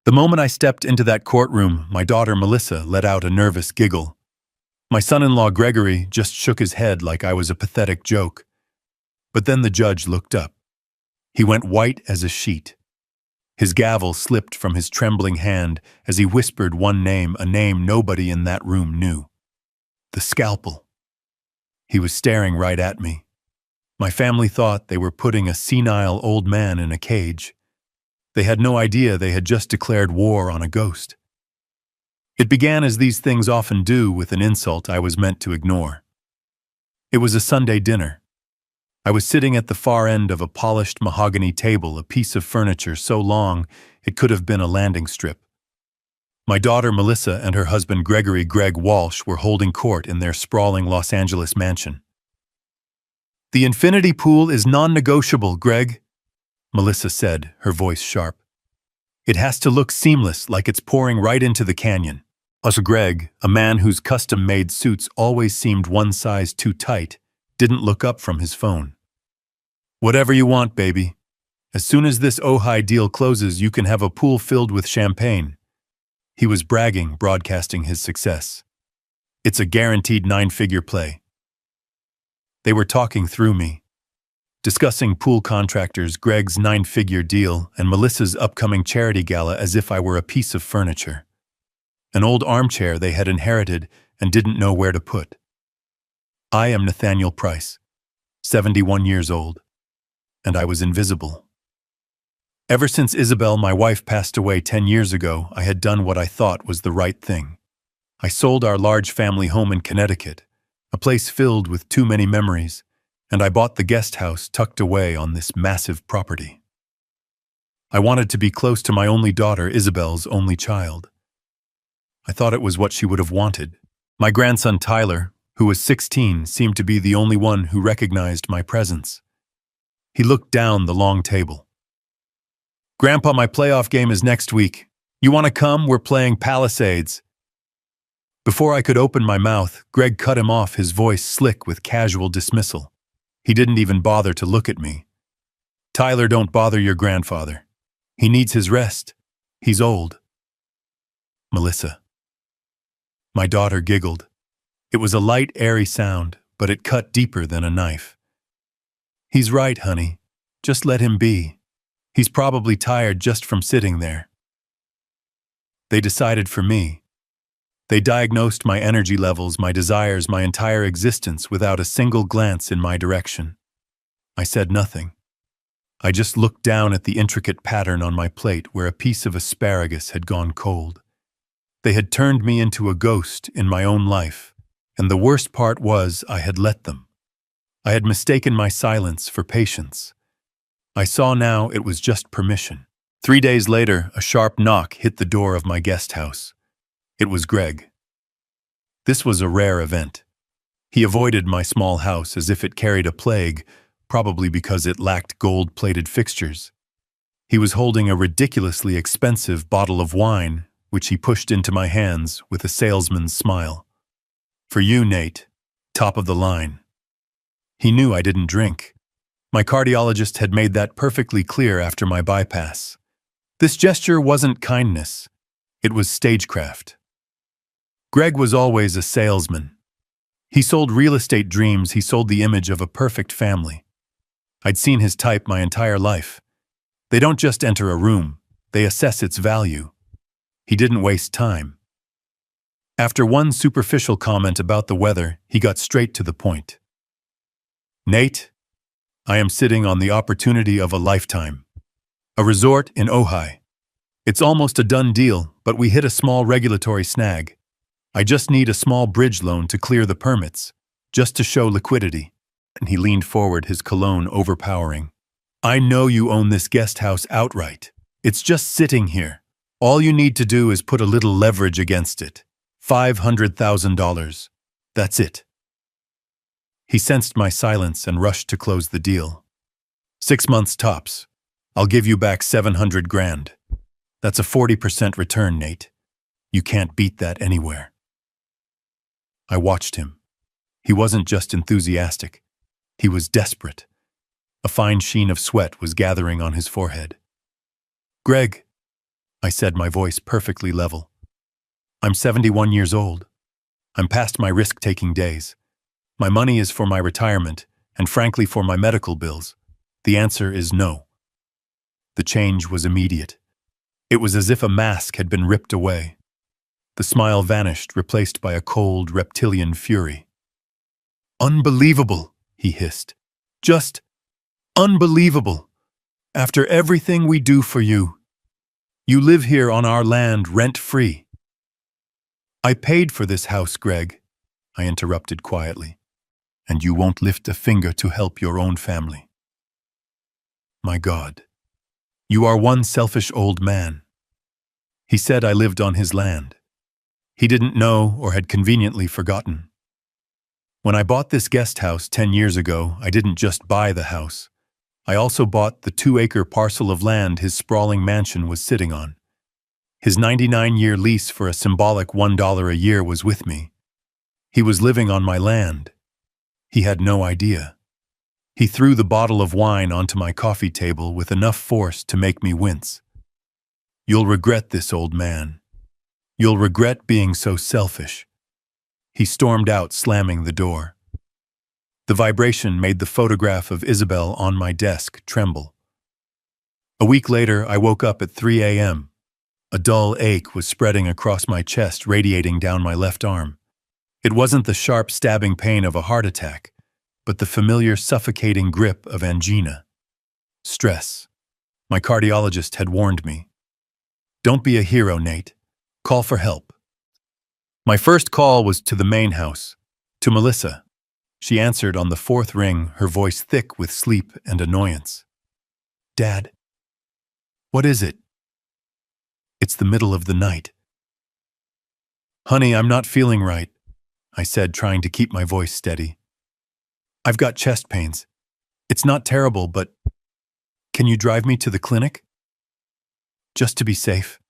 The moment I stepped into that courtroom, my daughter Melissa let out a nervous giggle. My son-in-law Gregory just shook his head like I was a pathetic joke. But then the judge looked up. He went white as a sheet. His gavel slipped from his trembling hand as he whispered one name, a name nobody in that room knew. The scalpel. He was staring right at me. My family thought they were putting a senile old man in a cage. They had no idea they had just declared war on a ghost. It began as these things often do, with an insult I was meant to ignore. It was a Sunday dinner. I was sitting at the far end of a polished mahogany table, a piece of furniture so long it could have been a landing strip. My daughter Melissa and her husband Gregory Greg Walsh were holding court in their sprawling Los Angeles mansion. "The infinity pool is non-negotiable, Greg," Melissa said, her voice sharp. "It has to look seamless, like it's pouring right into the canyon." Greg, a man whose custom-made suits always seemed one size too tight, didn't look up from his phone. "Whatever you want, baby. As soon as this Ojai deal closes, you can have a pool filled with champagne." He was bragging, broadcasting his success. "It's a guaranteed 9-figure play." They were talking through me, discussing pool contractors, Greg's 9-figure deal, and Melissa's upcoming charity gala as if I were a piece of furniture. An old armchair they had inherited and didn't know where to put. I am Nathaniel Price, 71 years old, and I was invisible. Ever since Isabel, my wife, passed away 10 years ago, I had done what I thought was the right thing. I sold our large family home in Connecticut, a place filled with too many memories, and I bought the guest house tucked away on this massive property. I wanted to be close to my only daughter, Isabel's only child. I thought it was what she would have wanted. My grandson Tyler, who was 16, seemed to be the only one who recognized my presence. He looked down the long table. "Grandpa, my playoff game is next week. You want to come? We're playing Palisades." Before I could open my mouth, Greg cut him off, his voice slick with casual dismissal. He didn't even bother to look at me. "Tyler, don't bother your grandfather. He needs his rest. He's old." Melissa. My daughter giggled. It was a light, airy sound, but it cut deeper than a knife. "He's right, honey. Just let him be. He's probably tired just from sitting there." They decided for me. They diagnosed my energy levels, my desires, my entire existence without a single glance in my direction. I said nothing. I just looked down at the intricate pattern on my plate where a piece of asparagus had gone cold. They had turned me into a ghost in my own life, and the worst part was I had let them. I had mistaken my silence for patience. I saw now it was just permission. 3 days later, a sharp knock hit the door of my guest house. It was Greg. This was a rare event. He avoided my small house as if it carried a plague, probably because it lacked gold-plated fixtures. He was holding a ridiculously expensive bottle of wine, which he pushed into my hands with a salesman's smile. "For you, Nate. Top of the line." He knew I didn't drink. My cardiologist had made that perfectly clear after my bypass. This gesture wasn't kindness. It was stagecraft. Greg was always a salesman. He sold real estate dreams. He sold the image of a perfect family. I'd seen his type my entire life. They don't just enter a room. They assess its value. He didn't waste time. After one superficial comment about the weather, he got straight to the point. "Nate, I am sitting on the opportunity of a lifetime. A resort in Ojai. It's almost a done deal, but we hit a small regulatory snag. I just need a small bridge loan to clear the permits, just to show liquidity." And he leaned forward, his cologne overpowering. "I know you own this guest house outright. It's just sitting here. All you need to do is put a little leverage against it. $500,000. That's it." He sensed my silence and rushed to close the deal. 6 months tops. I'll give you back 700 grand. That's a 40% return, Nate. You can't beat that anywhere. I watched him. He wasn't just enthusiastic. He was desperate. A fine sheen of sweat was gathering on his forehead. "Greg, I said, my voice perfectly level. I'm 71 years old. I'm past my risk-taking days. My money is for my retirement, and frankly for my medical bills. The answer is no. The change was immediate. It was as if a mask had been ripped away. The smile vanished, replaced by a cold, reptilian fury. Unbelievable, he hissed. Just unbelievable. After everything we do for you. You live here on our land rent-free. I paid for this house, Greg, I interrupted quietly, and you won't lift a finger to help your own family. My God, you are one selfish old man. He said I lived on his land. He didn't know or had conveniently forgotten. When I bought this guest house 10 years ago, I didn't just buy the house. I also bought the 2-acre parcel of land his sprawling mansion was sitting on. His 99-year lease for a symbolic $1 a year was with me. He was living on my land. He had no idea. He threw the bottle of wine onto my coffee table with enough force to make me wince. You'll regret this, old man. You'll regret being so selfish. He stormed out, slamming the door. The vibration made the photograph of Isabel on my desk tremble. A week later, I woke up at 3 a.m. A dull ache was spreading across my chest, radiating down my left arm. It wasn't the sharp, stabbing pain of a heart attack, but the familiar, suffocating grip of angina. Stress. My cardiologist had warned me. Don't be a hero, Nate. Call for help. My first call was to the main house, to Melissa. She answered on the 4th ring, her voice thick with sleep and annoyance. Dad. What is it? It's the middle of the night. Honey, I'm not feeling right, I said, trying to keep my voice steady. I've got chest pains. It's not terrible, but can you drive me to the clinic? Just to be safe.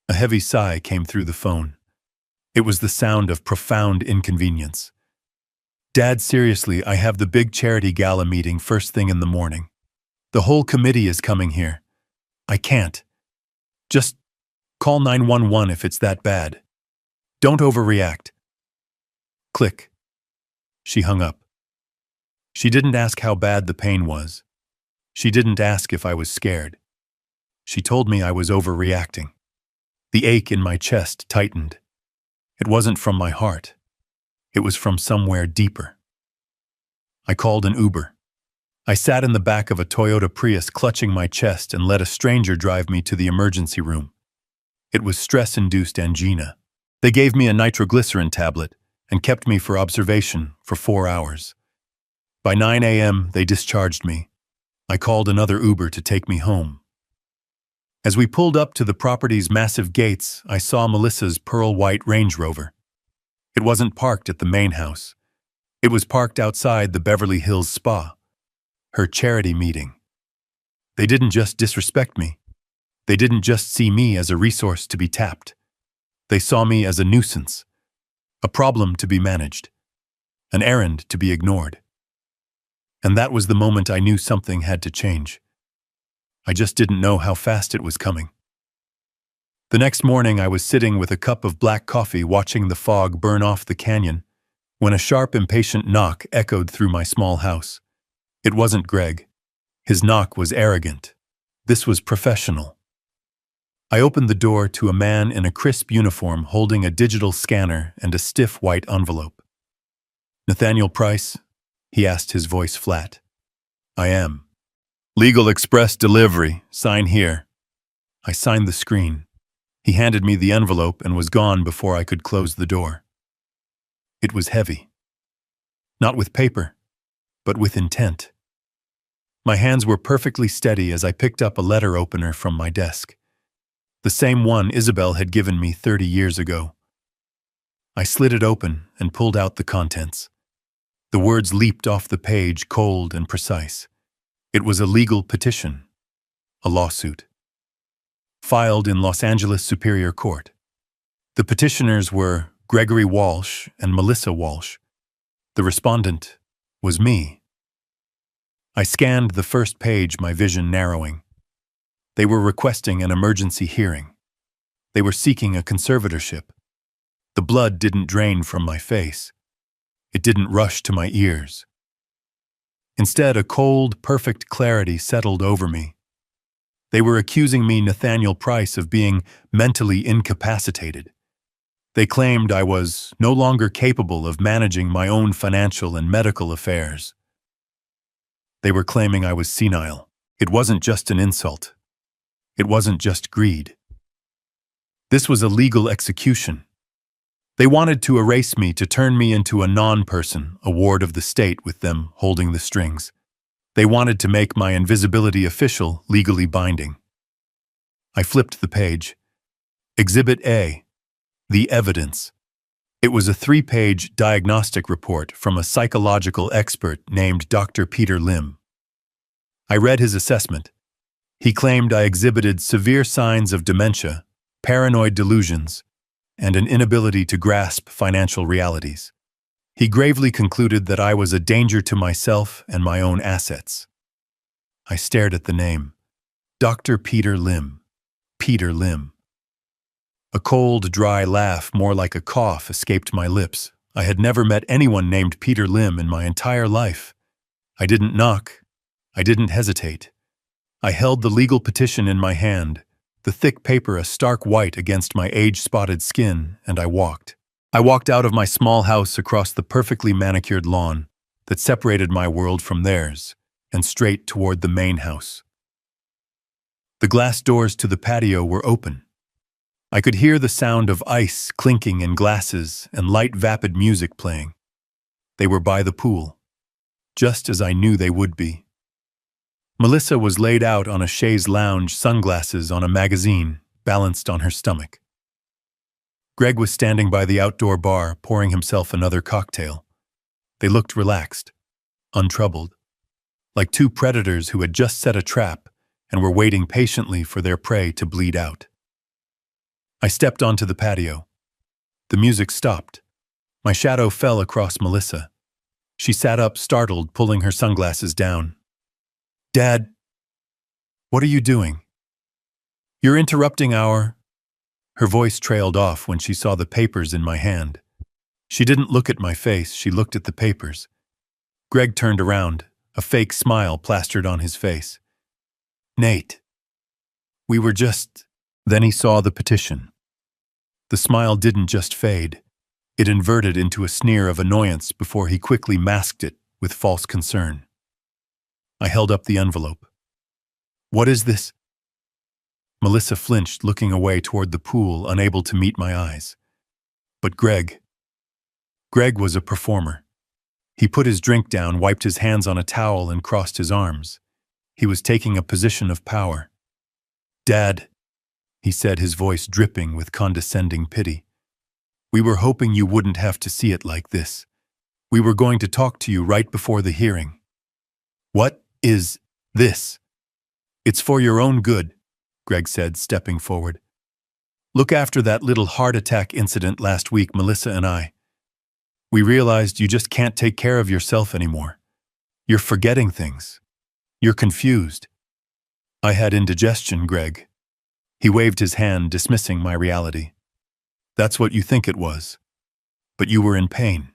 A heavy sigh came through the phone. It was the sound of profound inconvenience. Dad, seriously, I have the big charity gala meeting first thing in the morning. The whole committee is coming here. I can't. Just call 911 if it's that bad. Don't overreact. Click. She hung up. She didn't ask how bad the pain was. She didn't ask if I was scared. She told me I was overreacting. The ache in my chest tightened. It wasn't from my heart. It was from somewhere deeper. I called an Uber. I sat in the back of a Toyota Prius, clutching my chest, and let a stranger drive me to the emergency room. It was stress-induced angina. They gave me a nitroglycerin tablet and kept me for observation for 4 hours. By 9 a.m., they discharged me. I called another Uber to take me home. As we pulled up to the property's massive gates, I saw Melissa's pearl-white Range Rover. It wasn't parked at the main house. It was parked outside the Beverly Hills Spa, her charity meeting. They didn't just disrespect me. They didn't just see me as a resource to be tapped. They saw me as a nuisance, a problem to be managed, an errand to be ignored. And that was the moment I knew something had to change. I just didn't know how fast it was coming. The next morning, I was sitting with a cup of black coffee watching the fog burn off the canyon when a sharp, impatient knock echoed through my small house. It wasn't Greg. His knock was arrogant. This was professional. I opened the door to a man in a crisp uniform holding a digital scanner and a stiff white envelope. Nathaniel Price? He asked, his voice flat. I am. Legal Express Delivery. Sign here. I signed the screen. He handed me the envelope and was gone before I could close the door. It was heavy. Not with paper, but with intent. My hands were perfectly steady as I picked up a letter opener from my desk. The same one Isabel had given me 30 years ago. I slid it open and pulled out the contents. The words leaped off the page, cold and precise. It was a legal petition, a lawsuit, filed in Los Angeles Superior Court. The petitioners were Gregory Walsh and Melissa Walsh. The respondent was me. I scanned the first page, my vision narrowing. They were requesting an emergency hearing. They were seeking a conservatorship. The blood didn't drain from my face. It didn't rush to my ears. Instead, a cold, perfect clarity settled over me. They were accusing me, Nathaniel Price, of being mentally incapacitated. They claimed I was no longer capable of managing my own financial and medical affairs. They were claiming I was senile. It wasn't just an insult. It wasn't just greed. This was a legal execution. They wanted to erase me, to turn me into a non-person, a ward of the state with them holding the strings. They wanted to make my invisibility official, legally binding. I flipped the page. Exhibit A, the evidence. It was a 3-page diagnostic report from a psychological expert named Dr. Peter Lim. I read his assessment. He claimed I exhibited severe signs of dementia, paranoid delusions, and an inability to grasp financial realities. He gravely concluded that I was a danger to myself and my own assets. I stared at the name. Dr. Peter Lim. Peter Lim. A cold, dry laugh, more like a cough, escaped my lips. I had never met anyone named Peter Lim in my entire life. I didn't knock. I didn't hesitate. I held the legal petition in my hand, the thick paper a stark white against my age-spotted skin, and I walked. I walked out of my small house across the perfectly manicured lawn that separated my world from theirs, and straight toward the main house. The glass doors to the patio were open. I could hear the sound of ice clinking in glasses and light vapid music playing. They were by the pool, just as I knew they would be. Melissa was laid out on a chaise lounge, sunglasses on a magazine, balanced on her stomach. Greg was standing by the outdoor bar, pouring himself another cocktail. They looked relaxed, untroubled, like two predators who had just set a trap and were waiting patiently for their prey to bleed out. I stepped onto the patio. The music stopped. My shadow fell across Melissa. She sat up, startled, pulling her sunglasses down. "Dad, what are you doing? You're interrupting our—" Her voice trailed off when she saw the papers in my hand. She didn't look at my face, she looked at the papers. Greg turned around, a fake smile plastered on his face. "Nate, we were just—" Then he saw the petition. The smile didn't just fade. It inverted into a sneer of annoyance before he quickly masked it with false concern. I held up the envelope. "What is this?" Melissa flinched, looking away toward the pool, unable to meet my eyes. But Greg was a performer. He put his drink down, wiped his hands on a towel, and crossed his arms. He was taking a position of power. "Dad," he said, his voice dripping with condescending pity. "We were hoping you wouldn't have to see it like this. We were going to talk to you right before the hearing." "What is this?" "It's for your own good," Greg said, stepping forward. "Look, after that little heart attack incident last week, Melissa and I, we realized you just can't take care of yourself anymore. You're forgetting things. You're confused." "I had indigestion, Greg." He waved his hand, dismissing my reality. "That's what you think it was. But you were in pain.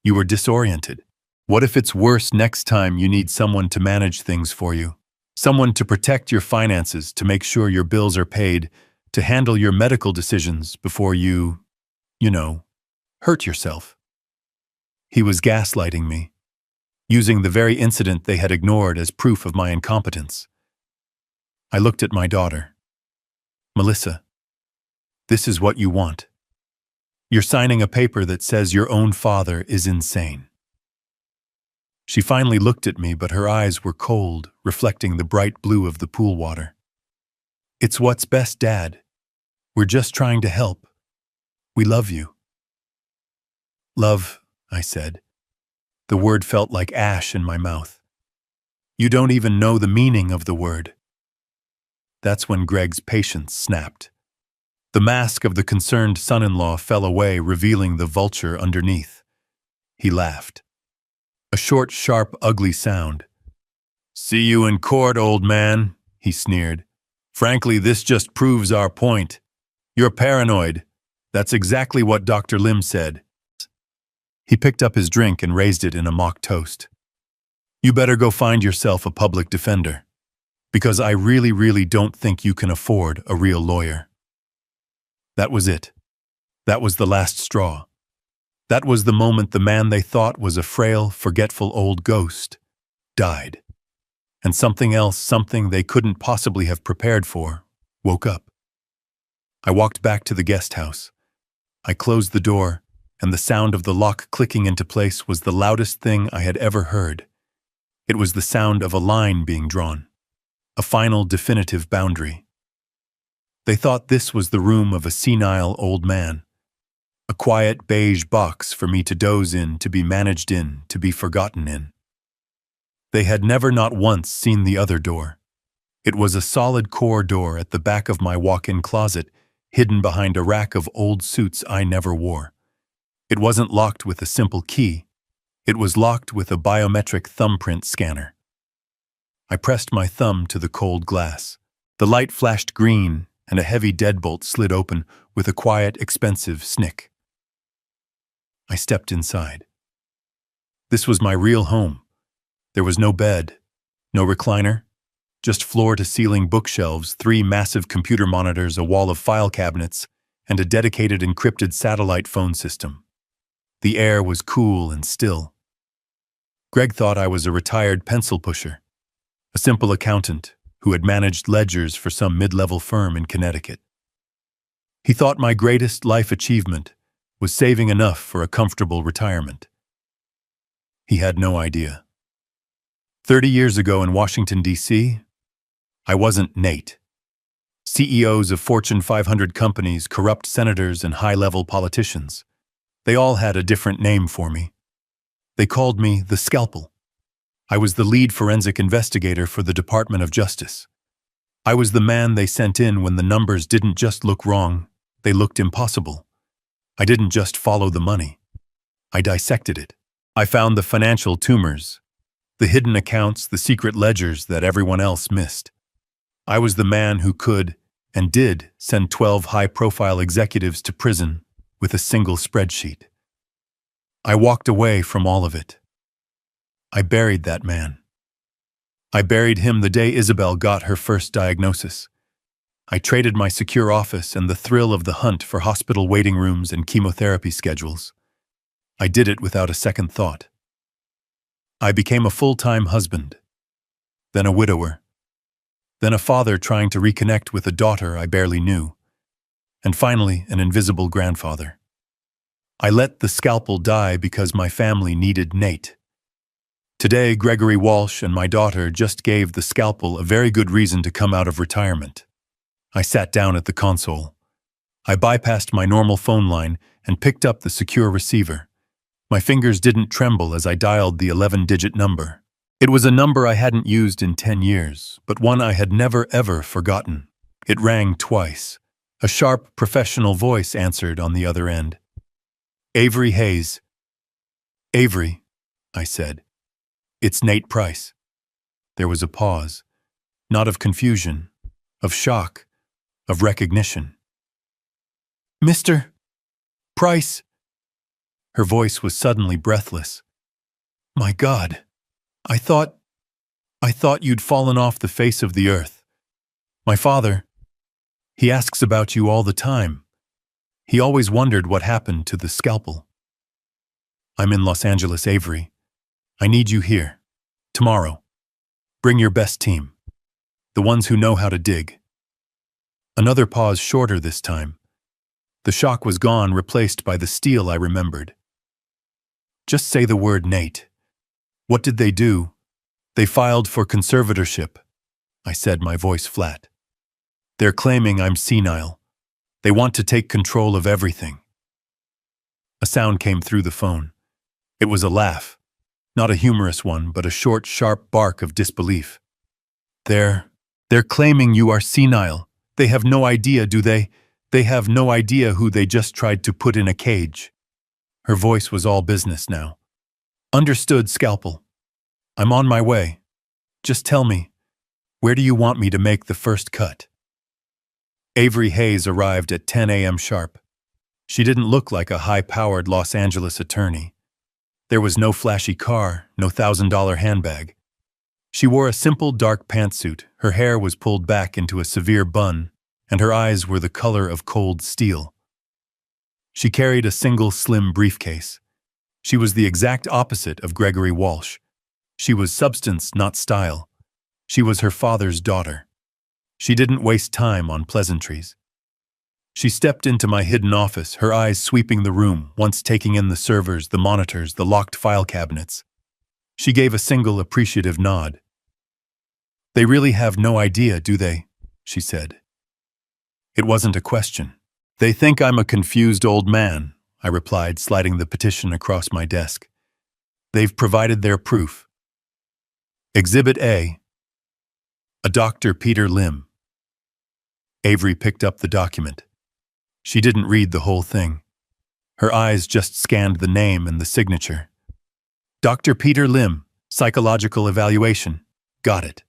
You were disoriented. What if it's worse next time you need someone to manage things for you? Someone to protect your finances, to make sure your bills are paid, to handle your medical decisions before you hurt yourself." He was gaslighting me, using the very incident they had ignored as proof of my incompetence. I looked at my daughter. "Melissa, this is what you want. You're signing a paper that says your own father is insane." She finally looked at me, but her eyes were cold, reflecting the bright blue of the pool water. "It's what's best, Dad. We're just trying to help. We love you." "Love," I said. The word felt like ash in my mouth. "You don't even know the meaning of the word." That's when Greg's patience snapped. The mask of the concerned son-in-law fell away, revealing the vulture underneath. He laughed. A short, sharp, ugly sound. "See you in court, old man," he sneered. Frankly, this just proves our point. You're paranoid. That's exactly what Dr. Lim said. He picked up his drink and raised it in a mock toast. You better go find yourself a public defender. Because I really don't think you can afford a real lawyer. That was it. That was the last straw. That was the moment the man they thought was a frail, forgetful old ghost died. And something else, something they couldn't possibly have prepared for, woke up. I walked back to the guest house. I closed the door, and the sound of the lock clicking into place was the loudest thing I had ever heard. It was the sound of a line being drawn, a final definitive boundary. They thought this was the room of a senile old man, a quiet beige box for me to doze in, to be managed in, to be forgotten in. They had never not once seen the other door. It was a solid core door at the back of my walk-in closet, hidden behind a rack of old suits I never wore. It wasn't locked with a simple key. It was locked with a biometric thumbprint scanner. I pressed my thumb to the cold glass. The light flashed green, and a heavy deadbolt slid open with a quiet, expensive snick. I stepped inside. This was my real home. There was no bed, no recliner, just floor-to-ceiling bookshelves, 3 massive computer monitors, a wall of file cabinets, and a dedicated encrypted satellite phone system. The air was cool and still. Greg thought I was a retired pencil pusher, a simple accountant who had managed ledgers for some mid-level firm in Connecticut. He thought my greatest life achievement was saving enough for a comfortable retirement. He had no idea. 30 years ago in Washington, D.C., I wasn't Nate. CEOs of Fortune 500 companies, corrupt senators, and high-level politicians, they all had a different name for me. They called me the Scalpel. I was the lead forensic investigator for the Department of Justice. I was the man they sent in when the numbers didn't just look wrong, they looked impossible. I didn't just follow the money. I dissected it. I found the financial tumors, the hidden accounts, the secret ledgers that everyone else missed. I was the man who could, and did, send 12 high-profile executives to prison with a single spreadsheet. I walked away from all of it. I buried that man. I buried him the day Isabel got her first diagnosis. I traded my secure office and the thrill of the hunt for hospital waiting rooms and chemotherapy schedules. I did it without a second thought. I became a full-time husband, then a widower, then a father trying to reconnect with a daughter I barely knew, and finally an invisible grandfather. I let the Scalpel die because my family needed Nate. Today, Gregory Walsh and my daughter just gave the Scalpel a very good reason to come out of retirement. I sat down at the console. I bypassed my normal phone line and picked up the secure receiver. My fingers didn't tremble as I dialed the 11-digit number. It was a number I hadn't used in 10 years, but one I had never ever forgotten. It rang twice. A sharp, professional voice answered on the other end. Avery Hayes. Avery, I said. It's Nate Price. There was a pause, not of confusion, of shock, of recognition. Mr. Price. Her voice was suddenly breathless. My God, I thought you'd fallen off the face of the earth. My father, he asks about you all the time. He always wondered what happened to the Scalpel. I'm in Los Angeles, Avery. I need you here. Tomorrow. Bring your best team. The ones who know how to dig. Another pause, shorter this time. The shock was gone, replaced by the steel I remembered. Just say the word, Nate. What did they do? They filed for conservatorship, I said, my voice flat. They're claiming I'm senile. They want to take control of everything. A sound came through the phone. It was a laugh. Not a humorous one, but a short, sharp bark of disbelief. They're claiming you are senile. They have no idea, do they? They have no idea who they just tried to put in a cage. Her voice was all business now. Understood, Scalpel. I'm on my way. Just tell me, where do you want me to make the first cut? Avery Hayes arrived at 10 a.m. sharp. She didn't look like a high-powered Los Angeles attorney. There was no flashy car, no $1,000 handbag. She wore a simple dark pantsuit, her hair was pulled back into a severe bun, and her eyes were the color of cold steel. She carried a single slim briefcase. She was the exact opposite of Gregory Walsh. She was substance, not style. She was her father's daughter. She didn't waste time on pleasantries. She stepped into my hidden office, her eyes sweeping the room, once taking in the servers, the monitors, the locked file cabinets. She gave a single appreciative nod. "They really have no idea, do they?" she said. It wasn't a question. "They think I'm a confused old man," I replied, sliding the petition across my desk. "They've provided their proof. Exhibit A. A Dr. Peter Lim." Avery picked up the document. She didn't read the whole thing. Her eyes just scanned the name and the signature. "Dr. Peter Lim, psychological evaluation. Got it."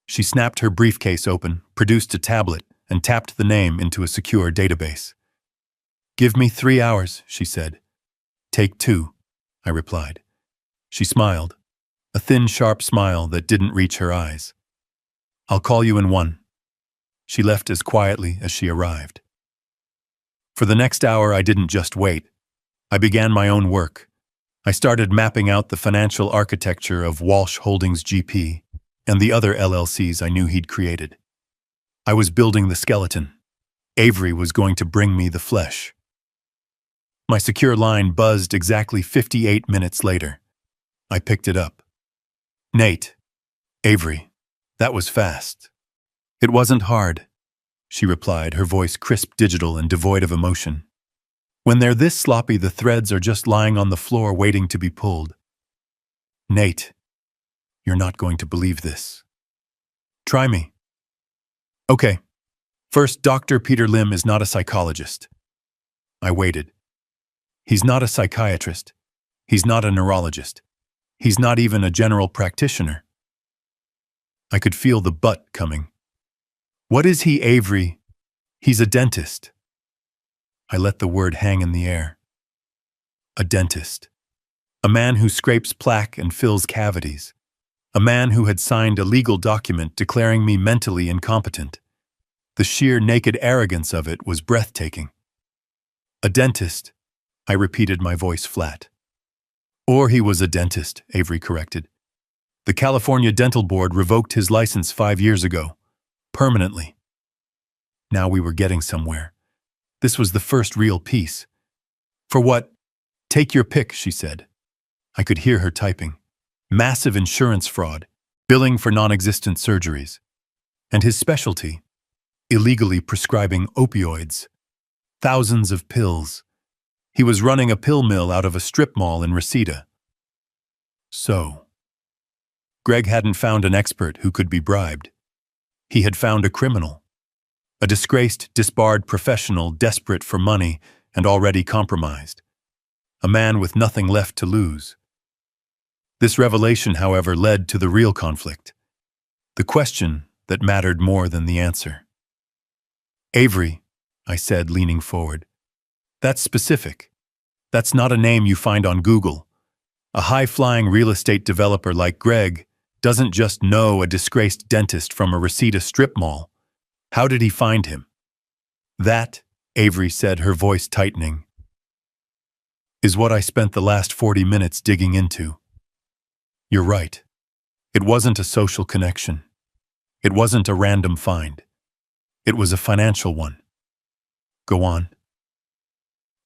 She snapped her briefcase open, produced a tablet, and tapped the name into a secure database. "Give me 3 hours," she said. "Take 2, I replied. She smiled, a thin, sharp smile that didn't reach her eyes. "I'll call you in 1. She left as quietly as she arrived. For the next hour, I didn't just wait. I began my own work. I started mapping out the financial architecture of Walsh Holdings GP and the other LLCs I knew he'd created. I was building the skeleton. Avery was going to bring me the flesh. My secure line buzzed exactly 58 minutes later. I picked it up. "Nate." "Avery." "That was fast." "It wasn't hard," she replied, her voice crisp, digital, and devoid of emotion. "When they're this sloppy, the threads are just lying on the floor waiting to be pulled." "Nate, you're not going to believe this." "Try me." "Okay. First, Dr. Peter Lim is not a psychologist." I waited. "He's not a psychiatrist. He's not a neurologist. He's not even a general practitioner." I could feel the but coming. "What is he, Avery?" "He's a dentist." I let the word hang in the air. A dentist. A man who scrapes plaque and fills cavities. A man who had signed a legal document declaring me mentally incompetent. The sheer naked arrogance of it was breathtaking. "A dentist," I repeated, my voice flat. "Or he was a dentist," Avery corrected. "The California Dental Board revoked his license 5 years ago. Permanently." Now we were getting somewhere. This was the first real piece. "For what? Take your pick," she said. I could hear her typing. "Massive insurance fraud, billing for non-existent surgeries. And his specialty, illegally prescribing opioids. Thousands of pills. He was running a pill mill out of a strip mall in Reseda." So, Greg hadn't found an expert who could be bribed. He had found a criminal. A disgraced, disbarred professional desperate for money and already compromised. A man with nothing left to lose. This revelation, however, led to the real conflict. The question that mattered more than the answer. "Avery," I said, leaning forward. "That's specific. That's not a name you find on Google. A high-flying real estate developer like Greg doesn't just know a disgraced dentist from a Reseda strip mall. How did he find him?" "That," Avery said, her voice tightening, "is what I spent the last 40 minutes digging into." You're right. It wasn't a social connection. It wasn't a random find. It was a financial one. Go on.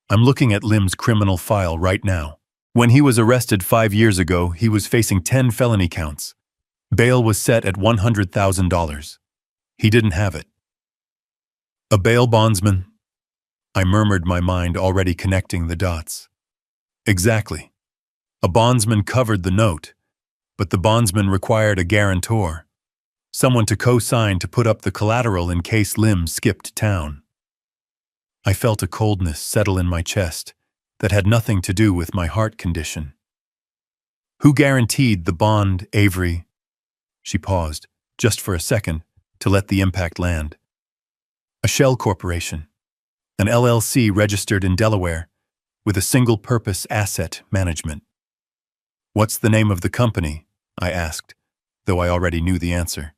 "I'm looking at Lim's criminal file right now. When he was arrested 5 years ago, he was facing 10 felony counts. Bail was set at $100,000. He didn't have it." "A bail bondsman?" I murmured, my mind already connecting the dots. "Exactly. A bondsman covered the note, but the bondsman required a guarantor. Someone to co-sign to put up the collateral in case Lim skipped town." I felt a coldness settle in my chest that had nothing to do with my heart condition. "Who guaranteed the bond, Avery?" She paused, just for a second, to let the impact land. A shell corporation, an LLC registered in Delaware, with a single-purpose asset management. What's the name of the company? I asked, though I already knew the answer.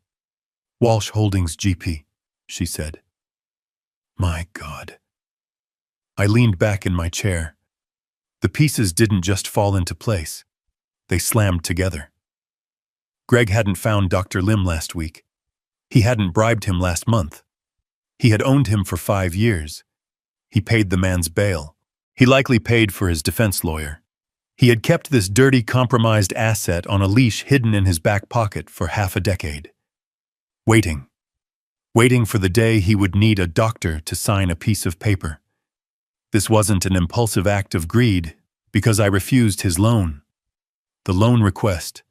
Walsh Holdings GP, she said. My God. I leaned back in my chair. The pieces didn't just fall into place. They slammed together. Greg hadn't found Dr. Lim last week. He hadn't bribed him last month. He had owned him for 5 years. He paid the man's bail. He likely paid for his defense lawyer. He had kept this dirty, compromised asset on a leash hidden in his back pocket for half a decade. Waiting for the day he would need a doctor to sign a piece of paper. This wasn't an impulsive act of greed, because I refused his loan. The loan request.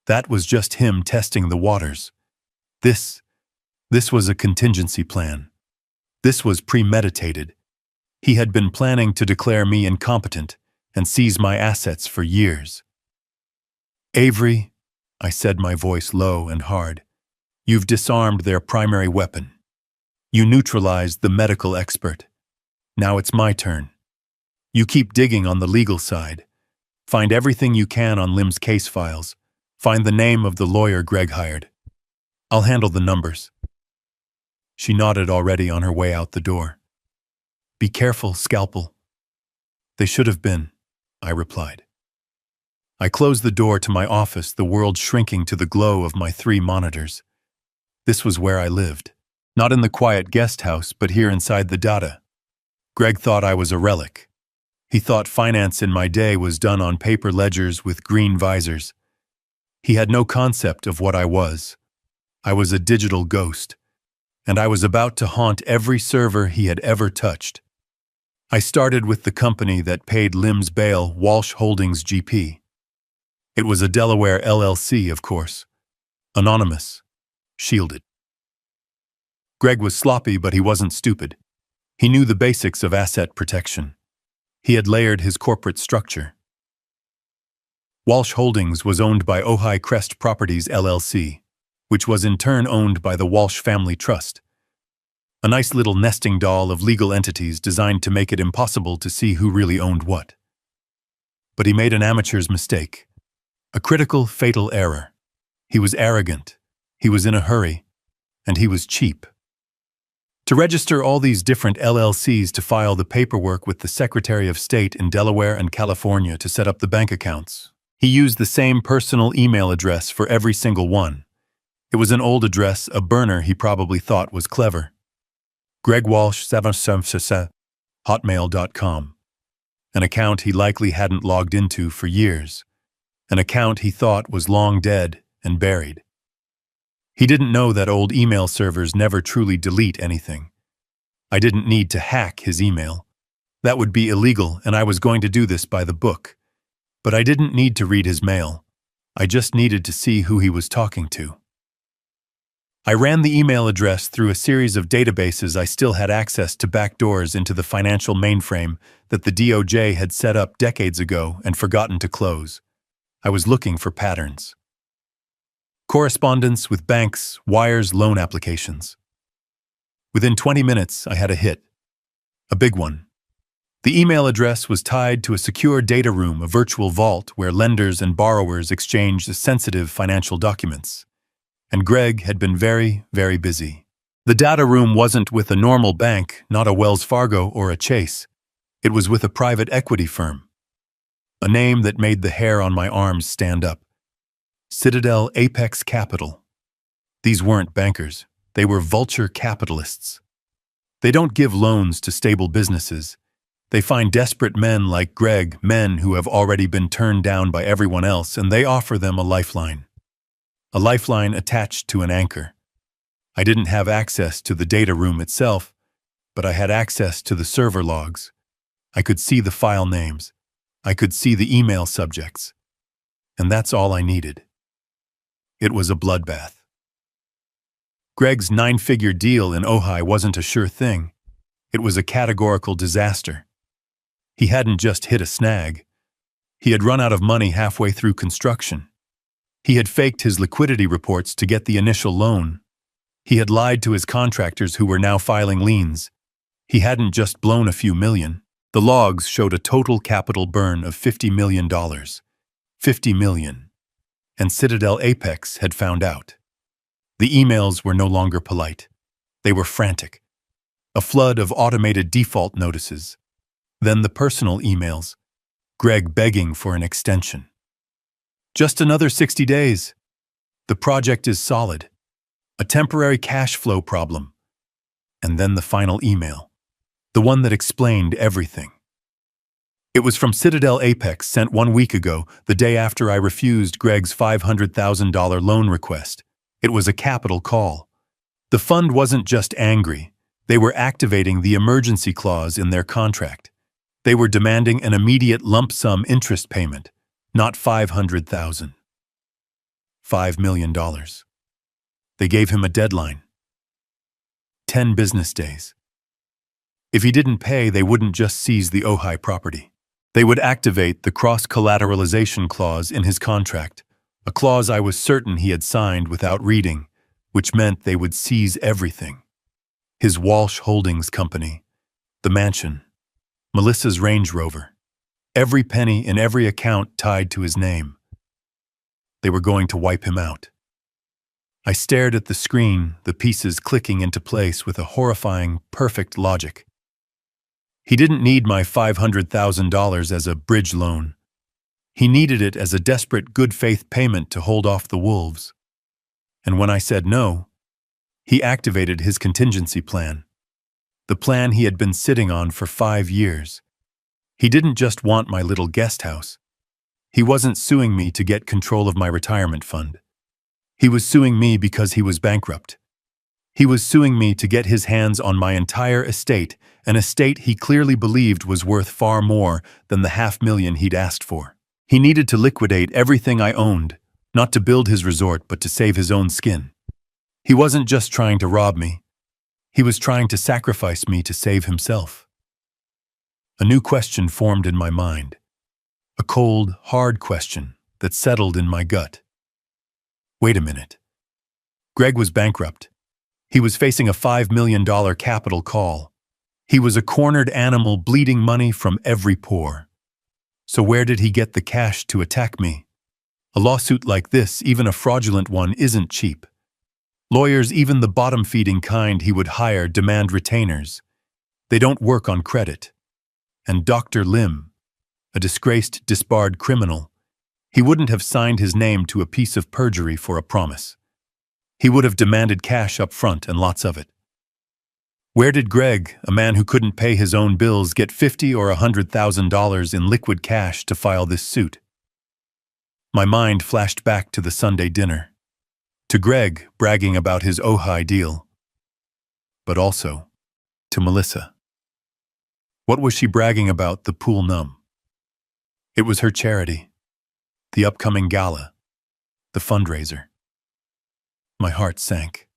That was just him testing the waters. This was a contingency plan. This was premeditated. He had been planning to declare me incompetent and seize my assets for years. Avery, I said, my voice low and hard, you've disarmed their primary weapon. You neutralized the medical expert. Now it's my turn. You keep digging on the legal side. Find everything you can on Lim's case files. Find the name of the lawyer Greg hired. I'll handle the numbers. She nodded already on her way out the door. Be careful, Scalpel. They should have been, I replied. I closed the door to my office, the world shrinking to the glow of my 3 monitors. This was where I lived. Not in the quiet guest house, but here inside the data. Greg thought I was a relic. He thought finance in my day was done on paper ledgers with green visors. He had no concept of what I was. I was a digital ghost, and I was about to haunt every server he had ever touched. I started with the company that paid Lim's bail, Walsh Holdings GP. It was a Delaware LLC, of course. Anonymous. Shielded. Greg was sloppy, but he wasn't stupid. He knew the basics of asset protection. He had layered his corporate structure. Walsh Holdings was owned by Ojai Crest Properties LLC, which was in turn owned by the Walsh Family Trust. A nice little nesting doll of legal entities designed to make it impossible to see who really owned what. But he made an amateur's mistake. A critical, fatal error. He was arrogant. He was in a hurry. And he was cheap. To register all these different LLCs to file the paperwork with the Secretary of State in Delaware and California to set up the bank accounts, he used the same personal email address for every single one. It was an old address, a burner he probably thought was clever. Greg Walsh, hotmail.com. An account he likely hadn't logged into for years. An account he thought was long dead and buried. He didn't know that old email servers never truly delete anything. I didn't need to hack his email. That would be illegal, and I was going to do this by the book. But I didn't need to read his mail. I just needed to see who he was talking to. I ran the email address through a series of databases. I still had access to backdoors into the financial mainframe that the DOJ had set up decades ago and forgotten to close. I was looking for patterns. Correspondence with banks, wires, loan applications. Within 20 minutes, I had a hit. A big one. The email address was tied to a secure data room, a virtual vault where lenders and borrowers exchanged sensitive financial documents. And Greg had been very, very busy. The data room wasn't with a normal bank, not a Wells Fargo or a Chase. It was with a private equity firm. A name that made the hair on my arms stand up. Citadel Apex Capital. These weren't bankers. They were vulture capitalists. They don't give loans to stable businesses. They find desperate men like Greg, men who have already been turned down by everyone else, and they offer them a lifeline. A lifeline attached to an anchor. I didn't have access to the data room itself, but I had access to the server logs. I could see the file names. I could see the email subjects. And that's all I needed. It was a bloodbath. Greg's 9-figure deal in Ojai wasn't a sure thing. It was a categorical disaster. He hadn't just hit a snag. He had run out of money halfway through construction. He had faked his liquidity reports to get the initial loan. He had lied to his contractors who were now filing liens. He hadn't just blown a few million. The logs showed a total capital burn of $50 million. $50 million. And Citadel Apex had found out. The emails were no longer polite. They were frantic. A flood of automated default notices. Then the personal emails. Greg begging for an extension. Just another 60 days. The project is solid. A temporary cash flow problem. And then the final email. The one that explained everything. It was from Citadel Apex, sent 1 week ago, the day after I refused Greg's $500,000 loan request. It was a capital call. The fund wasn't just angry. They were activating the emergency clause in their contract. They were demanding an immediate lump sum interest payment, not $500,000. $5 million. They gave him a deadline. 10 business days. If he didn't pay, they wouldn't just seize the Ojai property. They would activate the cross-collateralization clause in his contract, a clause I was certain he had signed without reading, which meant they would seize everything. His Walsh Holdings Company, the mansion, Melissa's Range Rover, every penny in every account tied to his name. They were going to wipe him out. I stared at the screen, the pieces clicking into place with a horrifying, perfect logic. He didn't need my $500,000 as a bridge loan. He needed it as a desperate good-faith payment to hold off the wolves. And when I said no, he activated his contingency plan. The plan he had been sitting on for 5 years. He didn't just want my little guest house. He wasn't suing me to get control of my retirement fund. He was suing me because he was bankrupt. He was suing me to get his hands on my entire estate, an estate he clearly believed was worth far more than the $500,000 he'd asked for. He needed to liquidate everything I owned, not to build his resort but to save his own skin. He wasn't just trying to rob me. He was trying to sacrifice me to save himself. A new question formed in my mind. A cold, hard question that settled in my gut. Wait a minute. Greg was bankrupt. He was facing a $5 million capital call. He was a cornered animal bleeding money from every pore. So where did he get the cash to attack me? A lawsuit like this, even a fraudulent one, isn't cheap. Lawyers, even the bottom-feeding kind he would hire, demand retainers. They don't work on credit. And Dr. Lim, a disgraced, disbarred criminal, he wouldn't have signed his name to a piece of perjury for a promise. He would have demanded cash up front and lots of it. Where did Greg, a man who couldn't pay his own bills, get $50,000 or $100,000 in liquid cash to file this suit? My mind flashed back to the Sunday dinner, to Greg bragging about his Ojai deal, but also to Melissa. What was she bragging about? The pool numb. It was her charity, the upcoming gala, the fundraiser. My heart sank.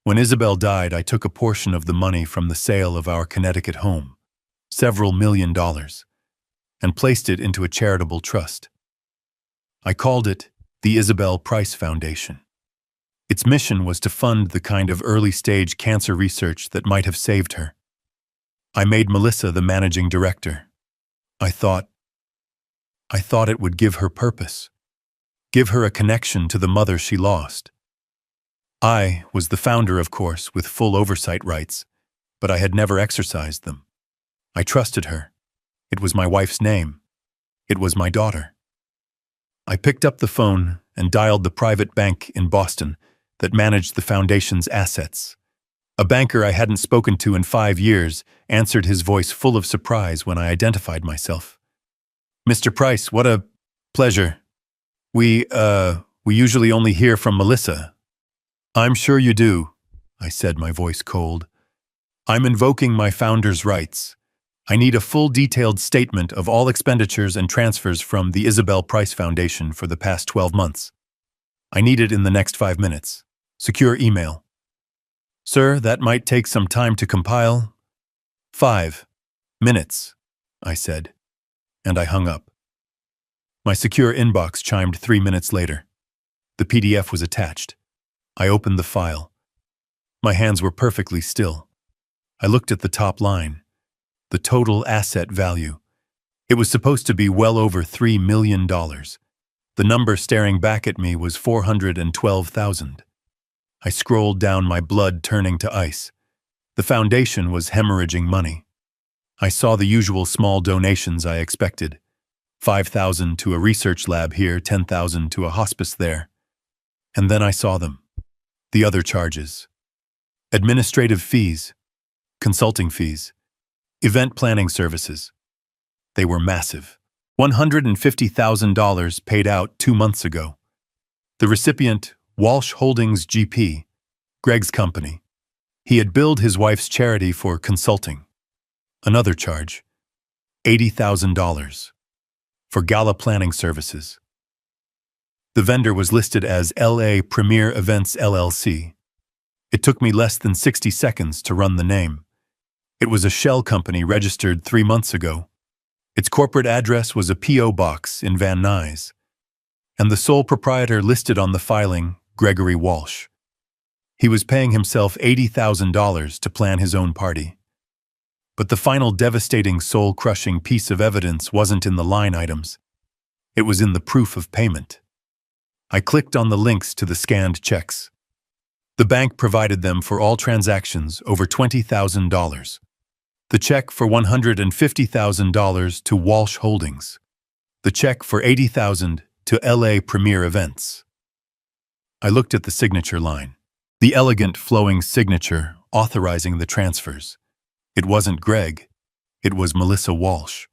When Isabel died, I took a portion of the money from the sale of our Connecticut home, several $1,000,000, and placed it into a charitable trust. I called it the Isabel Price Foundation. Its mission was to fund the kind of early-stage cancer research that might have saved her. I made Melissa the managing director. I thought it would give her purpose, give her a connection to the mother she lost. I was the founder, of course, with full oversight rights, but I had never exercised them. I trusted her. It was my wife's name. It was my daughter. I picked up the phone and dialed the private bank in Boston that managed the foundation's assets. A banker I hadn't spoken to in 5 years answered, his voice full of surprise when I identified myself. "Mr. Price, what a pleasure. We usually only hear from Melissa." "I'm sure you do," I said, my voice cold. "I'm invoking my founder's rights. I need a full detailed statement of all expenditures and transfers from the Isabel Price Foundation for the past 12 months. I need it in the next 5 minutes. Secure email." "Sir, that might take some time to compile." 5 minutes, I said, and I hung up. My secure inbox chimed 3 minutes later. The PDF was attached. I opened the file. My hands were perfectly still. I looked at the top line. The total asset value. It was supposed to be well over $3 million. The number staring back at me was 412,000. I scrolled down, my blood turning to ice. The foundation was hemorrhaging money. I saw the usual small donations I expected. 5,000 to a research lab here, 10,000 to a hospice there. And then I saw them. The other charges. Administrative fees, consulting fees, event planning services. They were massive. $150,000 paid out 2 months ago. The recipient, Walsh Holdings GP, Greg's company. He had billed his wife's charity for consulting. Another charge, $80,000, for gala planning services. The vendor was listed as LA Premier Events LLC. It took me less than 60 seconds to run the name. It was a shell company registered 3 months ago. Its corporate address was a P.O. box in Van Nuys, and the sole proprietor listed on the filing, Gregory Walsh. He was paying himself $80,000 to plan his own party. But the final devastating, soul-crushing piece of evidence wasn't in the line items. It was in the proof of payment. I clicked on the links to the scanned checks. The bank provided them for all transactions over $20,000. The check for $150,000 to Walsh Holdings. The check for $80,000 to LA Premier Events. I looked at the signature line. The elegant, flowing signature authorizing the transfers. It wasn't Greg. It was Melissa Walsh.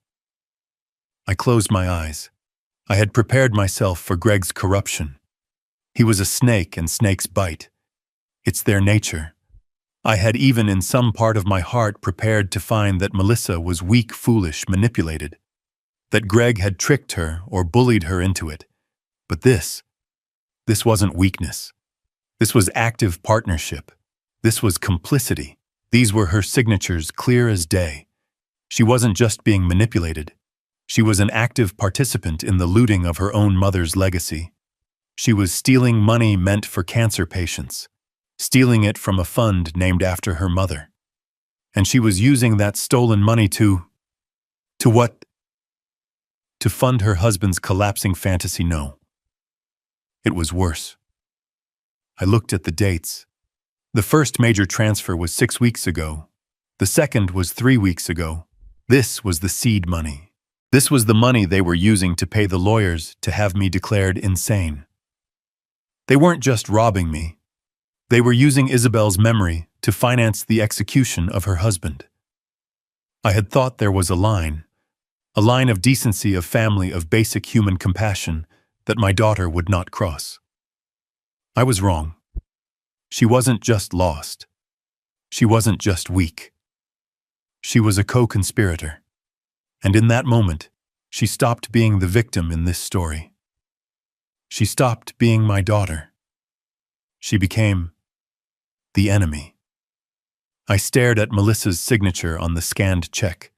I closed my eyes. I had prepared myself for Greg's corruption. He was a snake, and snakes bite. It's their nature. I had even in some part of my heart prepared to find that Melissa was weak, foolish, manipulated. That Greg had tricked her or bullied her into it. But this wasn't weakness. This was active partnership. This was complicity. These were her signatures, clear as day. She wasn't just being manipulated. She was an active participant in the looting of her own mother's legacy. She was stealing money meant for cancer patients, stealing it from a fund named after her mother. And she was using that stolen money to what? To fund her husband's collapsing fantasy? No. It was worse. I looked at the dates. The first major transfer was 6 weeks ago. The second was 3 weeks ago. This was the seed money. This was the money they were using to pay the lawyers to have me declared insane. They weren't just robbing me. They were using Isabel's memory to finance the execution of her husband. I had thought there was a line of decency, of family, of basic human compassion that my daughter would not cross. I was wrong. She wasn't just lost. She wasn't just weak. She was a co-conspirator. And in that moment, she stopped being the victim in this story. She stopped being my daughter. She became the enemy. I stared at Melissa's signature on the scanned check,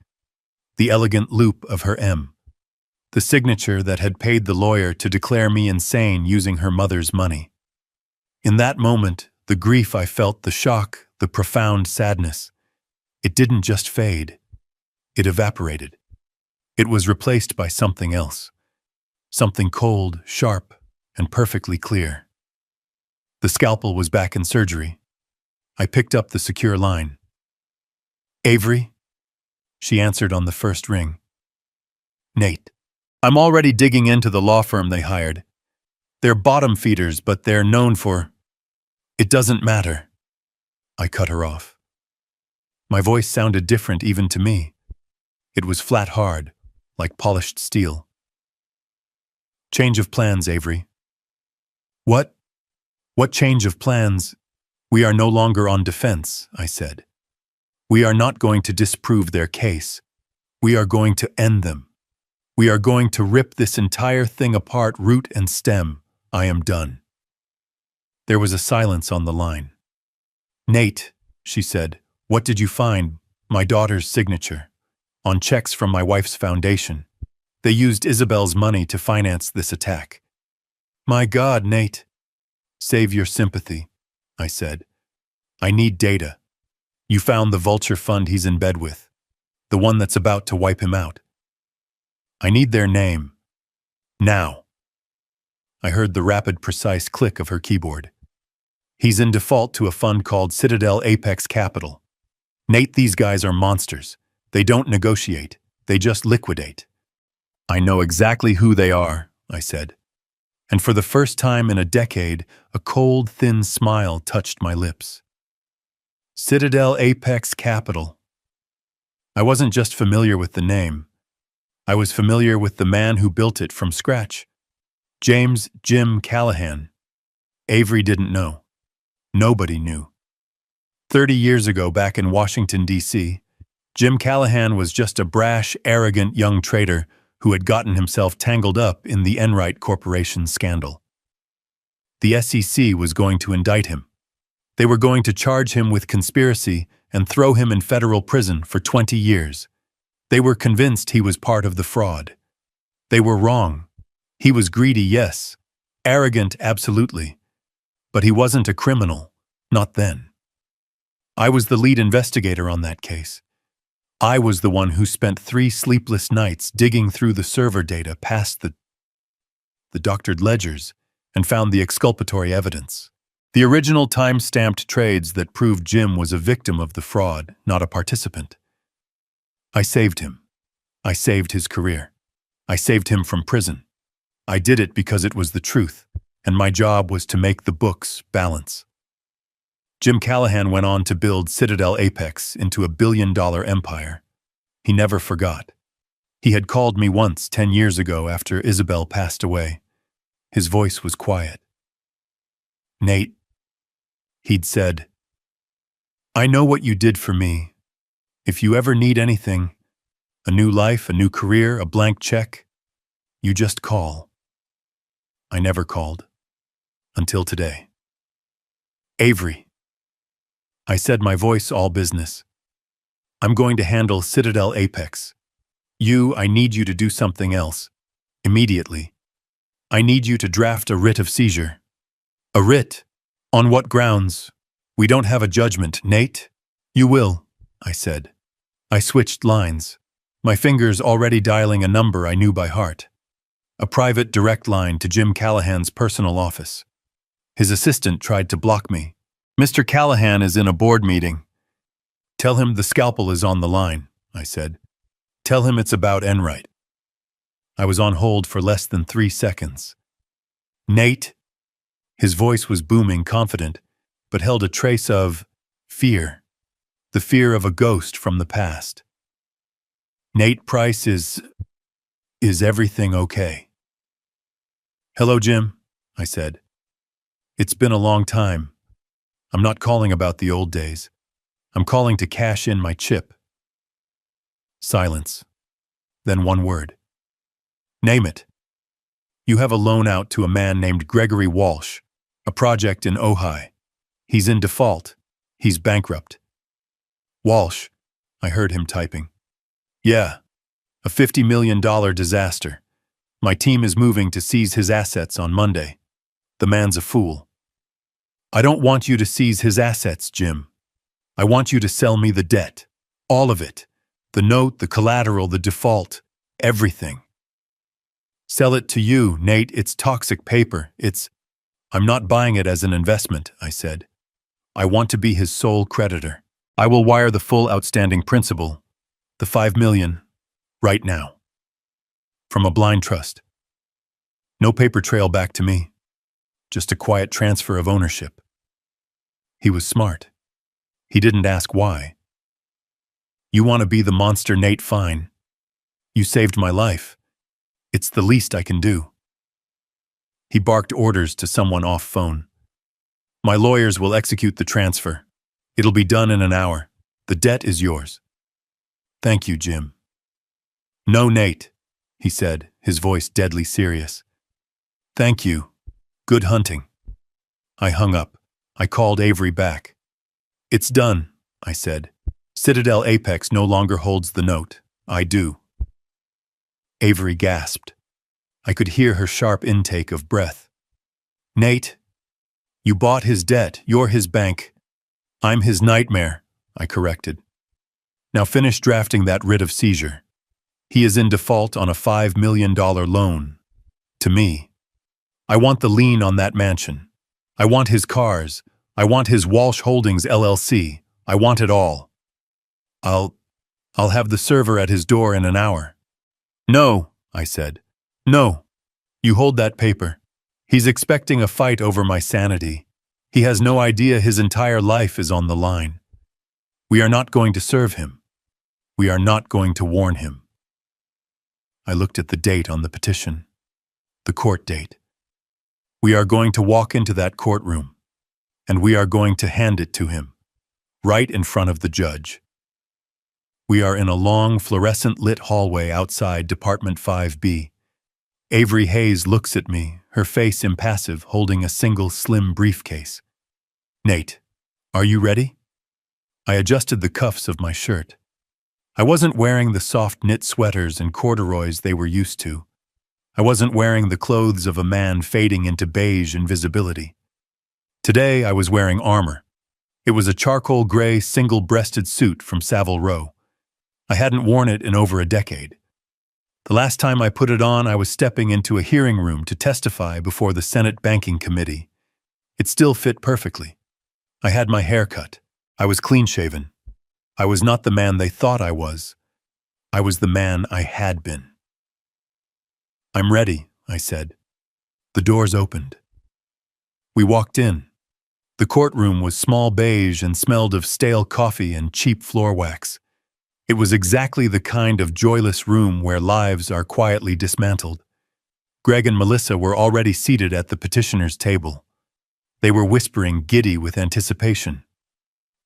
the elegant loop of her M, the signature that had paid the lawyer to declare me insane using her mother's money. In that moment, the grief I felt, the shock, the profound sadness, it didn't just fade. It evaporated. It was replaced by something else. Something cold, sharp, and perfectly clear. The scalpel was back in surgery. I picked up the secure line. "Avery?" She answered on the first ring. "Nate. I'm already digging into the law firm they hired. They're bottom feeders, but they're known for—" "It doesn't matter." I cut her off. My voice sounded different even to me. It was flat hard, like polished steel. "Change of plans, Avery." "What? What change of plans?" "We are no longer on defense," I said. "We are not going to disprove their case. We are going to end them. We are going to rip this entire thing apart, root and stem. I am done." There was a silence on the line. "Nate," she said, "what did you find?" "My daughter's signature. On checks from my wife's foundation. They used Isabel's money to finance this attack." "My God, Nate." "Save your sympathy," I said. I need data. You found the vulture fund he's in bed with, the one that's about to wipe him out. I need their name. Now. I heard the rapid, precise click of her keyboard. He's in default to a fund called Citadel Apex Capital. Nate, these guys are monsters. They don't negotiate. They just liquidate. I know exactly who they are, I said. And for the first time in a decade, a cold, thin smile touched my lips. Citadel Apex Capital. I wasn't just familiar with the name. I was familiar with the man who built it from scratch. James Jim Callahan. Avery didn't know. Nobody knew. 30 years ago, back in Washington, D.C., Jim Callahan was just a brash, arrogant young trader who had gotten himself tangled up in the Enright Corporation scandal. The SEC was going to indict him. They were going to charge him with conspiracy and throw him in federal prison for 20 years. They were convinced he was part of the fraud. They were wrong. He was greedy, yes. Arrogant, absolutely. But he wasn't a criminal, not then. I was the lead investigator on that case. I was the one who spent 3 sleepless nights digging through the server data past the doctored ledgers and found the exculpatory evidence. The original time-stamped trades that proved Jim was a victim of the fraud, not a participant. I saved him. I saved his career. I saved him from prison. I did it because it was the truth, and my job was to make the books balance. Jim Callahan went on to build Citadel Apex into a billion-dollar empire. He never forgot. He had called me once 10 years ago after Isabel passed away. His voice was quiet. Nate, he'd said, I know what you did for me. If you ever need anything, a new life, a new career, a blank check, you just call. I never called. Until today. Avery. I said, my voice all business. I'm going to handle Citadel Apex. I need you to do something else. Immediately. I need you to draft a writ of seizure. A writ? On what grounds? We don't have a judgment, Nate. You will, I said. I switched lines, my fingers already dialing a number I knew by heart. A private direct line to Jim Callahan's personal office. His assistant tried to block me. Mr. Callahan is in a board meeting. Tell him the scalpel is on the line, I said. Tell him it's about Enright. I was on hold for less than 3 seconds. Nate? His voice was booming, confident, but held a trace of fear. The fear of a ghost from the past. Nate Price, is everything okay? Hello, Jim, I said. It's been a long time. I'm not calling about the old days. I'm calling to cash in my chip. Silence. Then one word. Name it. You have a loan out to a man named Gregory Walsh, a project in Ojai. He's in default. He's bankrupt. Walsh, I heard him typing. Yeah, a $50 million disaster. My team is moving to seize his assets on Monday. The man's a fool. I don't want you to seize his assets, Jim. I want you to sell me the debt. All of it. The note, the collateral, the default. Everything. Sell it to you, Nate. It's toxic paper. I'm not buying it as an investment, I said. I want to be his sole creditor. I will wire the full outstanding principal, the $5 million, right now. From a blind trust. No paper trail back to me. Just a quiet transfer of ownership. He was smart. He didn't ask why. You want to be the monster, Nate? Fine. You saved my life. It's the least I can do. He barked orders to someone off phone. My lawyers will execute the transfer. It'll be done in an hour. The debt is yours. Thank you, Jim. No, Nate, he said, his voice deadly serious. Thank you. Good hunting. I hung up. I called Avery back. It's done, I said. Citadel Apex no longer holds the note. I do. Avery gasped. I could hear her sharp intake of breath. Nate, you bought his debt. You're his bank. I'm his nightmare, I corrected. Now finish drafting that writ of seizure. He is in default on a $5 million loan. To me. I want the lien on that mansion. I want his cars. I want his Walsh Holdings LLC. I want it all. I'll have the server at his door in an hour. No, I said. No. You hold that paper. He's expecting a fight over my sanity. He has no idea his entire life is on the line. We are not going to serve him. We are not going to warn him. I looked at the date on the petition. The court date. We are going to walk into that courtroom, and we are going to hand it to him, right in front of the judge. We are in a long, fluorescent-lit hallway outside Department 5B. Avery Hayes looks at me, her face impassive, holding a single slim briefcase. Nate, are you ready? I adjusted the cuffs of my shirt. I wasn't wearing the soft knit sweaters and corduroys they were used to. I wasn't wearing the clothes of a man fading into beige invisibility. Today I was wearing armor. It was a charcoal gray single-breasted suit from Savile Row. I hadn't worn it in over a decade. The last time I put it on, I was stepping into a hearing room to testify before the Senate Banking Committee. It still fit perfectly. I had my hair cut. I was clean-shaven. I was not the man they thought I was. I was the man I had been. I'm ready, I said. The doors opened. We walked in. The courtroom was small beige and smelled of stale coffee and cheap floor wax. It was exactly the kind of joyless room where lives are quietly dismantled. Greg and Melissa were already seated at the petitioner's table. They were whispering, giddy with anticipation.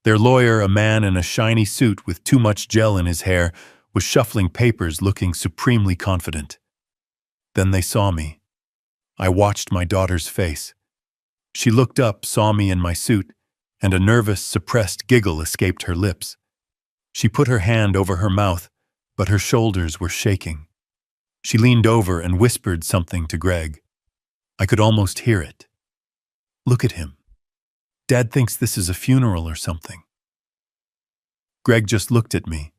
Their lawyer, a man in a shiny suit with too much gel in his hair, was shuffling papers, looking supremely confident. Then they saw me. I watched my daughter's face. She looked up, saw me in my suit, and a nervous, suppressed giggle escaped her lips. She put her hand over her mouth, but her shoulders were shaking. She leaned over and whispered something to Greg. I could almost hear it. Look at him. Dad thinks this is a funeral or something. Greg just looked at me.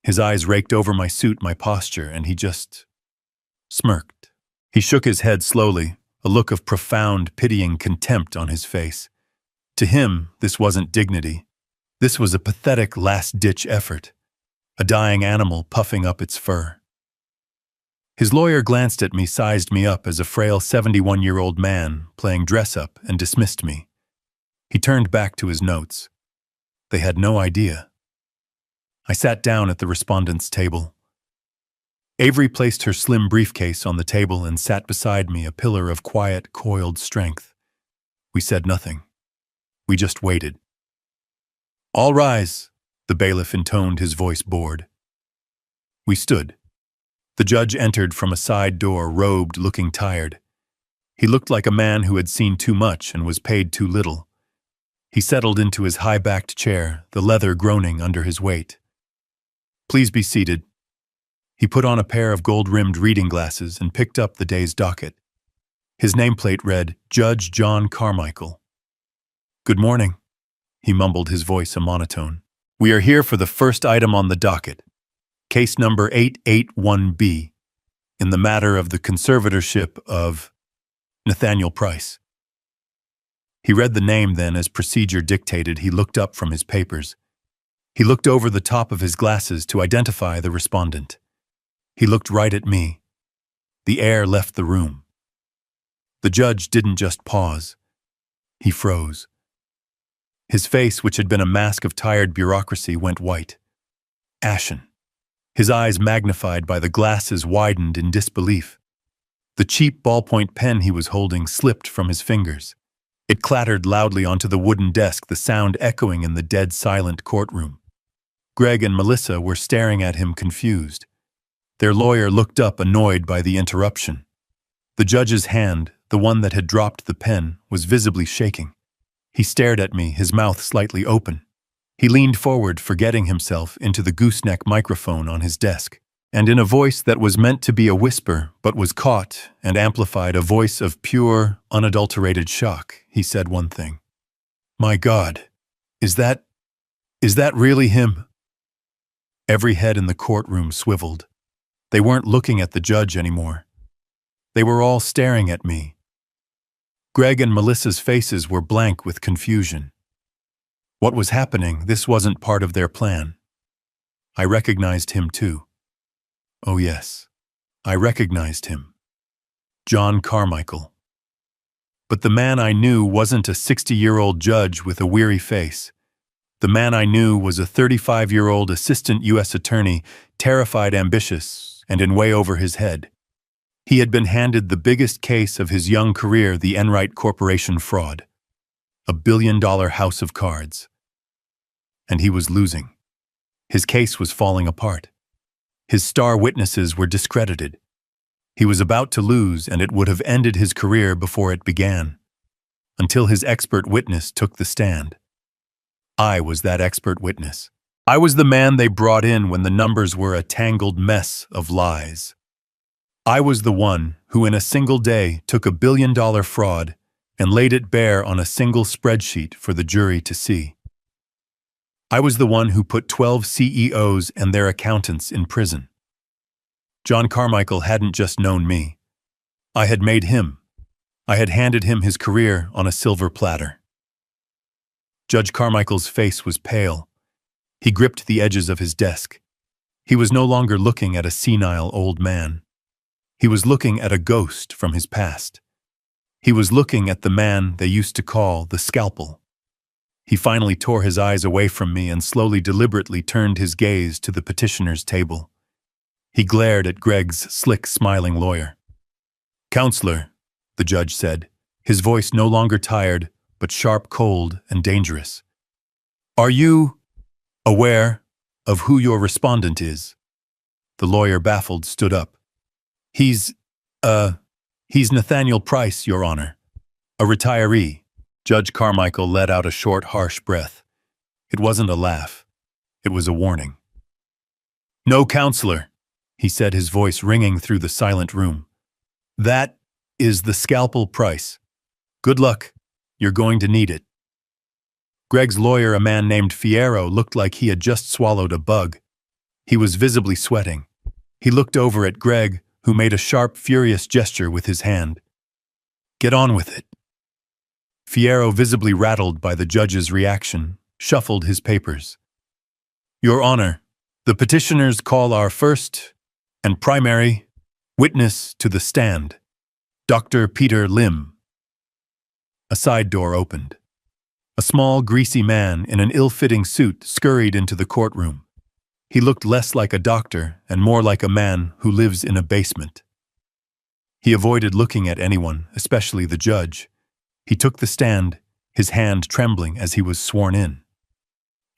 His eyes raked over my suit, my posture, and he just smirked. He shook his head slowly, a look of profound, pitying contempt on his face. To him, this wasn't dignity. This was a pathetic last-ditch effort, a dying animal puffing up its fur. His lawyer glanced at me, sized me up as a frail 71-year-old man playing dress-up, and dismissed me. He turned back to his notes. They had no idea. I sat down at the respondent's table. Avery placed her slim briefcase on the table and sat beside me, a pillar of quiet, coiled strength. We said nothing. We just waited. All rise, the bailiff intoned, his voice bored. We stood. The judge entered from a side door, robed, looking tired. He looked like a man who had seen too much and was paid too little. He settled into his high-backed chair, the leather groaning under his weight. Please be seated. He put on a pair of gold-rimmed reading glasses and picked up the day's docket. His nameplate read, Judge John Carmichael. Good morning, he mumbled, his voice a monotone. We are here for the first item on the docket, case number 881B, in the matter of the conservatorship of Nathaniel Price. He read the name, then, as procedure dictated, he looked up from his papers. He looked over the top of his glasses to identify the respondent. He looked right at me. The air left the room. The judge didn't just pause. He froze. His face, which had been a mask of tired bureaucracy, went white. Ashen. His eyes, magnified by the glasses, widened in disbelief. The cheap ballpoint pen he was holding slipped from his fingers. It clattered loudly onto the wooden desk, the sound echoing in the dead-silent courtroom. Greg and Melissa were staring at him, confused. Their lawyer looked up, annoyed by the interruption. The judge's hand, the one that had dropped the pen, was visibly shaking. He stared at me, his mouth slightly open. He leaned forward, forgetting himself, into the gooseneck microphone on his desk, and in a voice that was meant to be a whisper but was caught and amplified, a voice of pure, unadulterated shock, he said one thing. My God, Is that, is that really him? Every head in the courtroom swiveled. They weren't looking at the judge anymore. They were all staring at me. Greg and Melissa's faces were blank with confusion. What was happening? This wasn't part of their plan. I recognized him too. Oh yes, I recognized him. John Carmichael. But the man I knew wasn't a 60-year-old judge with a weary face. The man I knew was a 35-year-old assistant U.S. attorney, terrified, ambitious, and in way over his head. He had been handed the biggest case of his young career, the Enright Corporation fraud. $1 billion house of cards. And he was losing. His case was falling apart. His star witnesses were discredited. He was about to lose, and it would have ended his career before it began. Until his expert witness took the stand. I was that expert witness. I was the man they brought in when the numbers were a tangled mess of lies. I was the one who in a single day took $1 billion fraud and laid it bare on a single spreadsheet for the jury to see. I was the one who put 12 CEOs and their accountants in prison. John Carmichael hadn't just known me. I had made him. I had handed him his career on a silver platter. Judge Carmichael's face was pale. He gripped the edges of his desk. He was no longer looking at a senile old man. He was looking at a ghost from his past. He was looking at the man they used to call the scalpel. He finally tore his eyes away from me and slowly, deliberately turned his gaze to the petitioner's table. He glared at Greg's slick, smiling lawyer. "Counselor," the judge said, his voice no longer tired, but sharp, cold, and dangerous. "Are you aware of who your respondent is?" The lawyer, baffled, stood up. He's Nathaniel Price, Your Honor. A retiree." Judge Carmichael let out a short, harsh breath. It wasn't a laugh. It was a warning. "No, counselor," he said, his voice ringing through the silent room. "That is the scalpel Price. Good luck. You're going to need it." Greg's lawyer, a man named Fierro, looked like he had just swallowed a bug. He was visibly sweating. He looked over at Greg, who made a sharp, furious gesture with his hand. "Get on with it." Fierro, visibly rattled by the judge's reaction, shuffled his papers. "Your Honor, the petitioners call our first and primary witness to the stand, Dr. Peter Lim." A side door opened. A small, greasy man in an ill-fitting suit scurried into the courtroom. He looked less like a doctor and more like a man who lives in a basement. He avoided looking at anyone, especially the judge. He took the stand, his hand trembling as he was sworn in.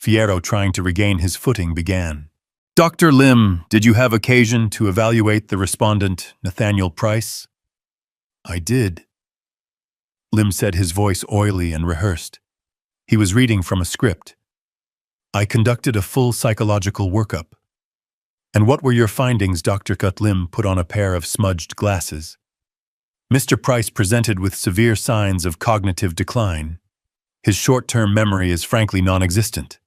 Fierro, trying to regain his footing, began. "Dr. Lim, did you have occasion to evaluate the respondent, Nathaniel Price?" "I did," Lim said, his voice oily and rehearsed. He was reading from a script. "I conducted a full psychological workup." "And what were your findings?" Dr. Lim put on a pair of smudged glasses. "Mr. Price presented with severe signs of cognitive decline. His short-term memory is frankly non-existent.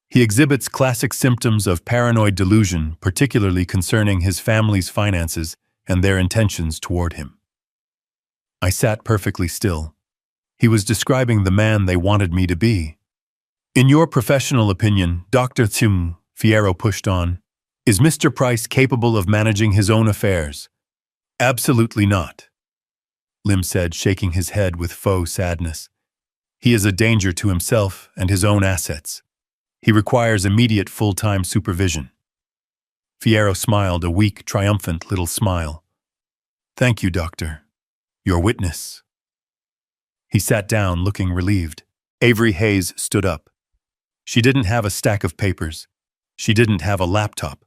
He exhibits classic symptoms of paranoid delusion, particularly concerning his family's finances and their intentions toward him." I sat perfectly still. He was describing the man they wanted me to be. "In your professional opinion, Dr. Tim," Fierro pushed on, "is Mr. Price capable of managing his own affairs?" "Absolutely not," Lim said, shaking his head with faux sadness. "He is a danger to himself and his own assets. He requires immediate full-time supervision." Fierro smiled, a weak, triumphant little smile. "Thank you, Doctor. Your witness." He sat down, looking relieved. Avery Hayes stood up. She didn't have a stack of papers. She didn't have a laptop.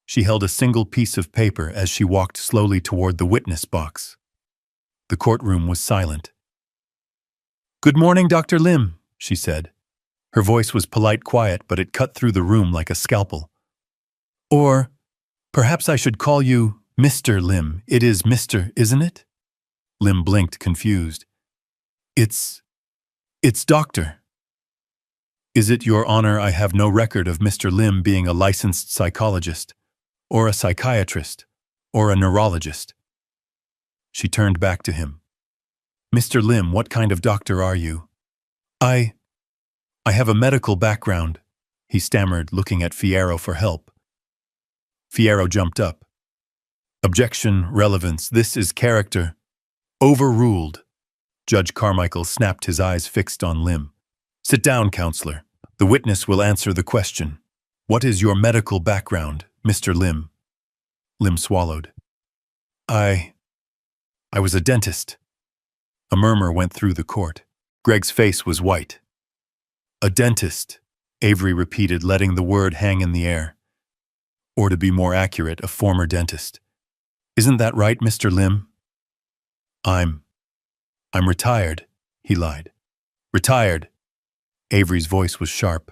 She held a single piece of paper as she walked slowly toward the witness box. The courtroom was silent. "Good morning, Dr. Lim," she said. Her voice was polite, quiet, but it cut through the room like a scalpel. "Or perhaps I should call you Mr. Lim. It is Mr., isn't it?" Lim blinked, confused. It's Doctor." Is it your honor I have no record of Mr. Lim being a licensed psychologist, or a psychiatrist, or a neurologist? She turned back to him. Mr. Lim, what kind of doctor are you? I have a medical background, he stammered, looking at Fierro for help. Fierro jumped up. Objection, relevance, this is character. Overruled. Judge Carmichael snapped, his eyes fixed on Lim. Sit down, counselor. The witness will answer the question. What is your medical background, Mr. Lim? Lim swallowed. I was a dentist. A murmur went through the court. Greg's face was white. A dentist, Avery repeated, letting the word hang in the air. Or to be more accurate, a former dentist. Isn't that right, Mr. Lim? I'm retired, he lied. Retired. Avery's voice was sharp.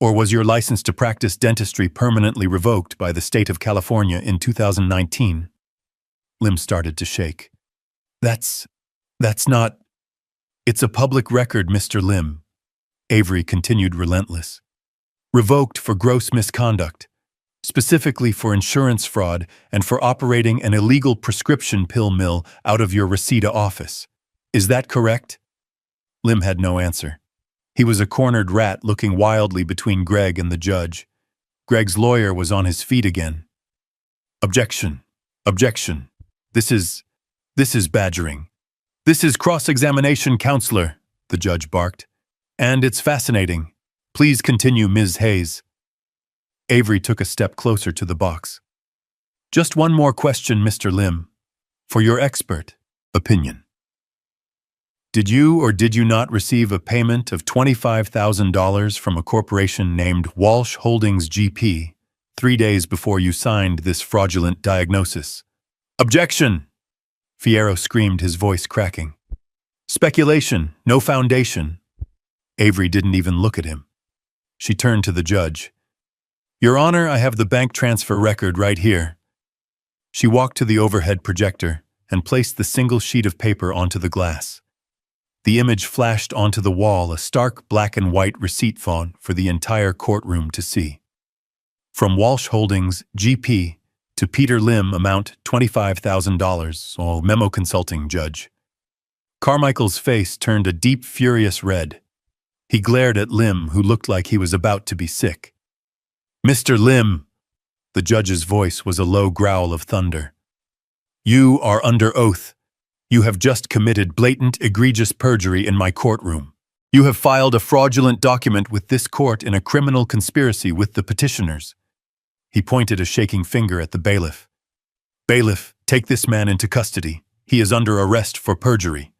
Or was your license to practice dentistry permanently revoked by the state of California in 2019? Lim started to shake. That's not... It's a public record, Mr. Lim. Avery continued, relentless. Revoked for gross misconduct, specifically for insurance fraud and for operating an illegal prescription pill mill out of your Reseda office. Is that correct? Lim had no answer. He was a cornered rat looking wildly between Greg and the judge. Greg's lawyer was on his feet again. Objection. Objection. This is badgering. This is cross-examination, counselor, the judge barked. And it's fascinating. Please continue, Ms. Hayes. Avery took a step closer to the box. Just one more question, Mr. Lim, for your expert opinion. Did you or did you not receive a payment of $25,000 from a corporation named Walsh Holdings GP 3 days before you signed this fraudulent diagnosis? Objection! Fierro screamed, his voice cracking. Speculation, no foundation. Avery didn't even look at him. She turned to the judge. Your Honor, I have the bank transfer record right here. She walked to the overhead projector and placed the single sheet of paper onto the glass. The image flashed onto the wall, a stark black and white receipt font for the entire courtroom to see. From Walsh Holdings, GP, to Peter Lim, amount $25,000, all memo consulting, Judge. Carmichael's face turned a deep, furious red. He glared at Lim, who looked like he was about to be sick. Mr. Lim, the judge's voice was a low growl of thunder. You are under oath. You have just committed blatant, egregious perjury in my courtroom. You have filed a fraudulent document with this court in a criminal conspiracy with the petitioners. He pointed a shaking finger at the bailiff. Bailiff, take this man into custody. He is under arrest for perjury.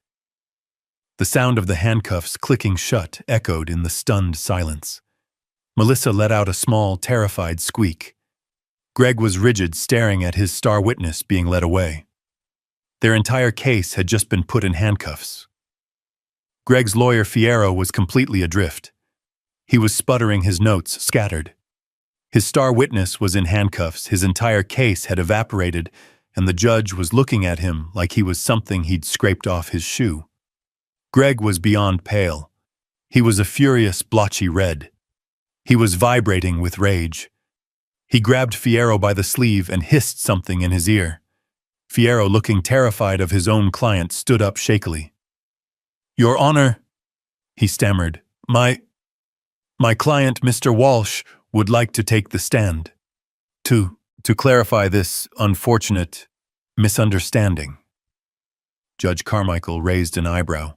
The sound of the handcuffs clicking shut echoed in the stunned silence. Melissa let out a small, terrified squeak. Greg was rigid, staring at his star witness being led away. Their entire case had just been put in handcuffs. Greg's lawyer, Fierro, was completely adrift. He was sputtering, his notes scattered. His star witness was in handcuffs, his entire case had evaporated, and the judge was looking at him like he was something he'd scraped off his shoe. Greg was beyond pale. He was a furious, blotchy red. He was vibrating with rage. He grabbed Fierro by the sleeve and hissed something in his ear. Fierro, looking terrified of his own client, stood up shakily. Your Honor, he stammered, my client, Mr. Walsh, would like to take the stand. To clarify this unfortunate misunderstanding. Judge Carmichael raised an eyebrow.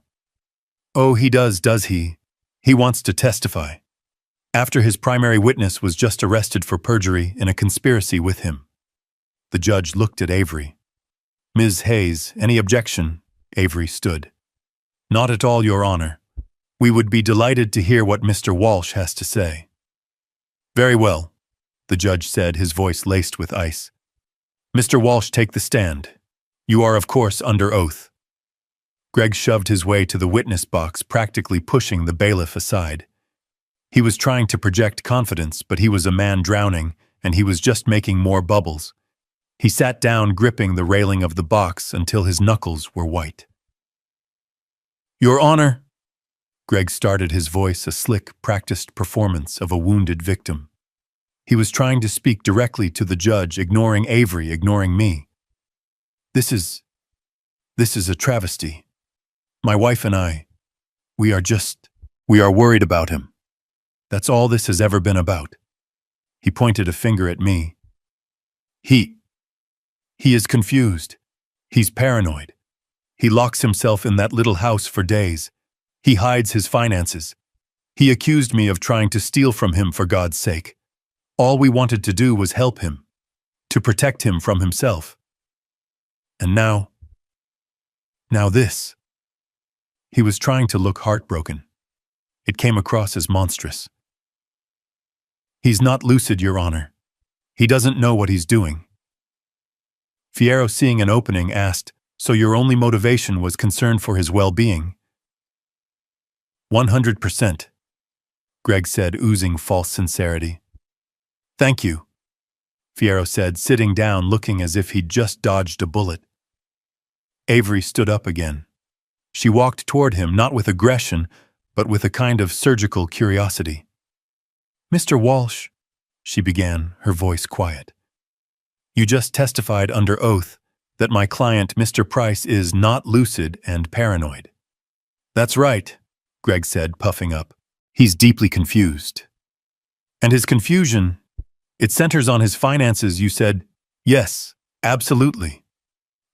Oh, he does he? He wants to testify. After his primary witness was just arrested for perjury in a conspiracy with him. The judge looked at Avery. Ms. Hayes, any objection? Avery stood. Not at all, Your Honor. We would be delighted to hear what Mr. Walsh has to say. Very well, the judge said, his voice laced with ice. Mr. Walsh, take the stand. You are, of course, under oath. Greg shoved his way to the witness box, practically pushing the bailiff aside. He was trying to project confidence, but he was a man drowning, and he was just making more bubbles. He sat down, gripping the railing of the box until his knuckles were white. Your Honor, Greg started, his voice a slick, practiced performance of a wounded victim. He was trying to speak directly to the judge, ignoring Avery, ignoring me. This is a travesty. My wife and I, we are worried about him. That's all this has ever been about. He pointed a finger at me. He is confused. He's paranoid. He locks himself in that little house for days. He hides his finances. He accused me of trying to steal from him, for God's sake. All we wanted to do was help him, to protect him from himself. And now this. He was trying to look heartbroken. It came across as monstrous. He's not lucid, Your Honor. He doesn't know what he's doing. Fierro, seeing an opening, asked, so your only motivation was concern for his well-being? 100%, Greg said, oozing false sincerity. Thank you, Fierro said, sitting down, looking as if he'd just dodged a bullet. Avery stood up again. She walked toward him, not with aggression, but with a kind of surgical curiosity. Mr. Walsh, she began, her voice quiet. You just testified under oath that my client, Mr. Price, is not lucid and paranoid. That's right, Greg said, puffing up. He's deeply confused. And his confusion, it centers on his finances, you said. Yes, absolutely.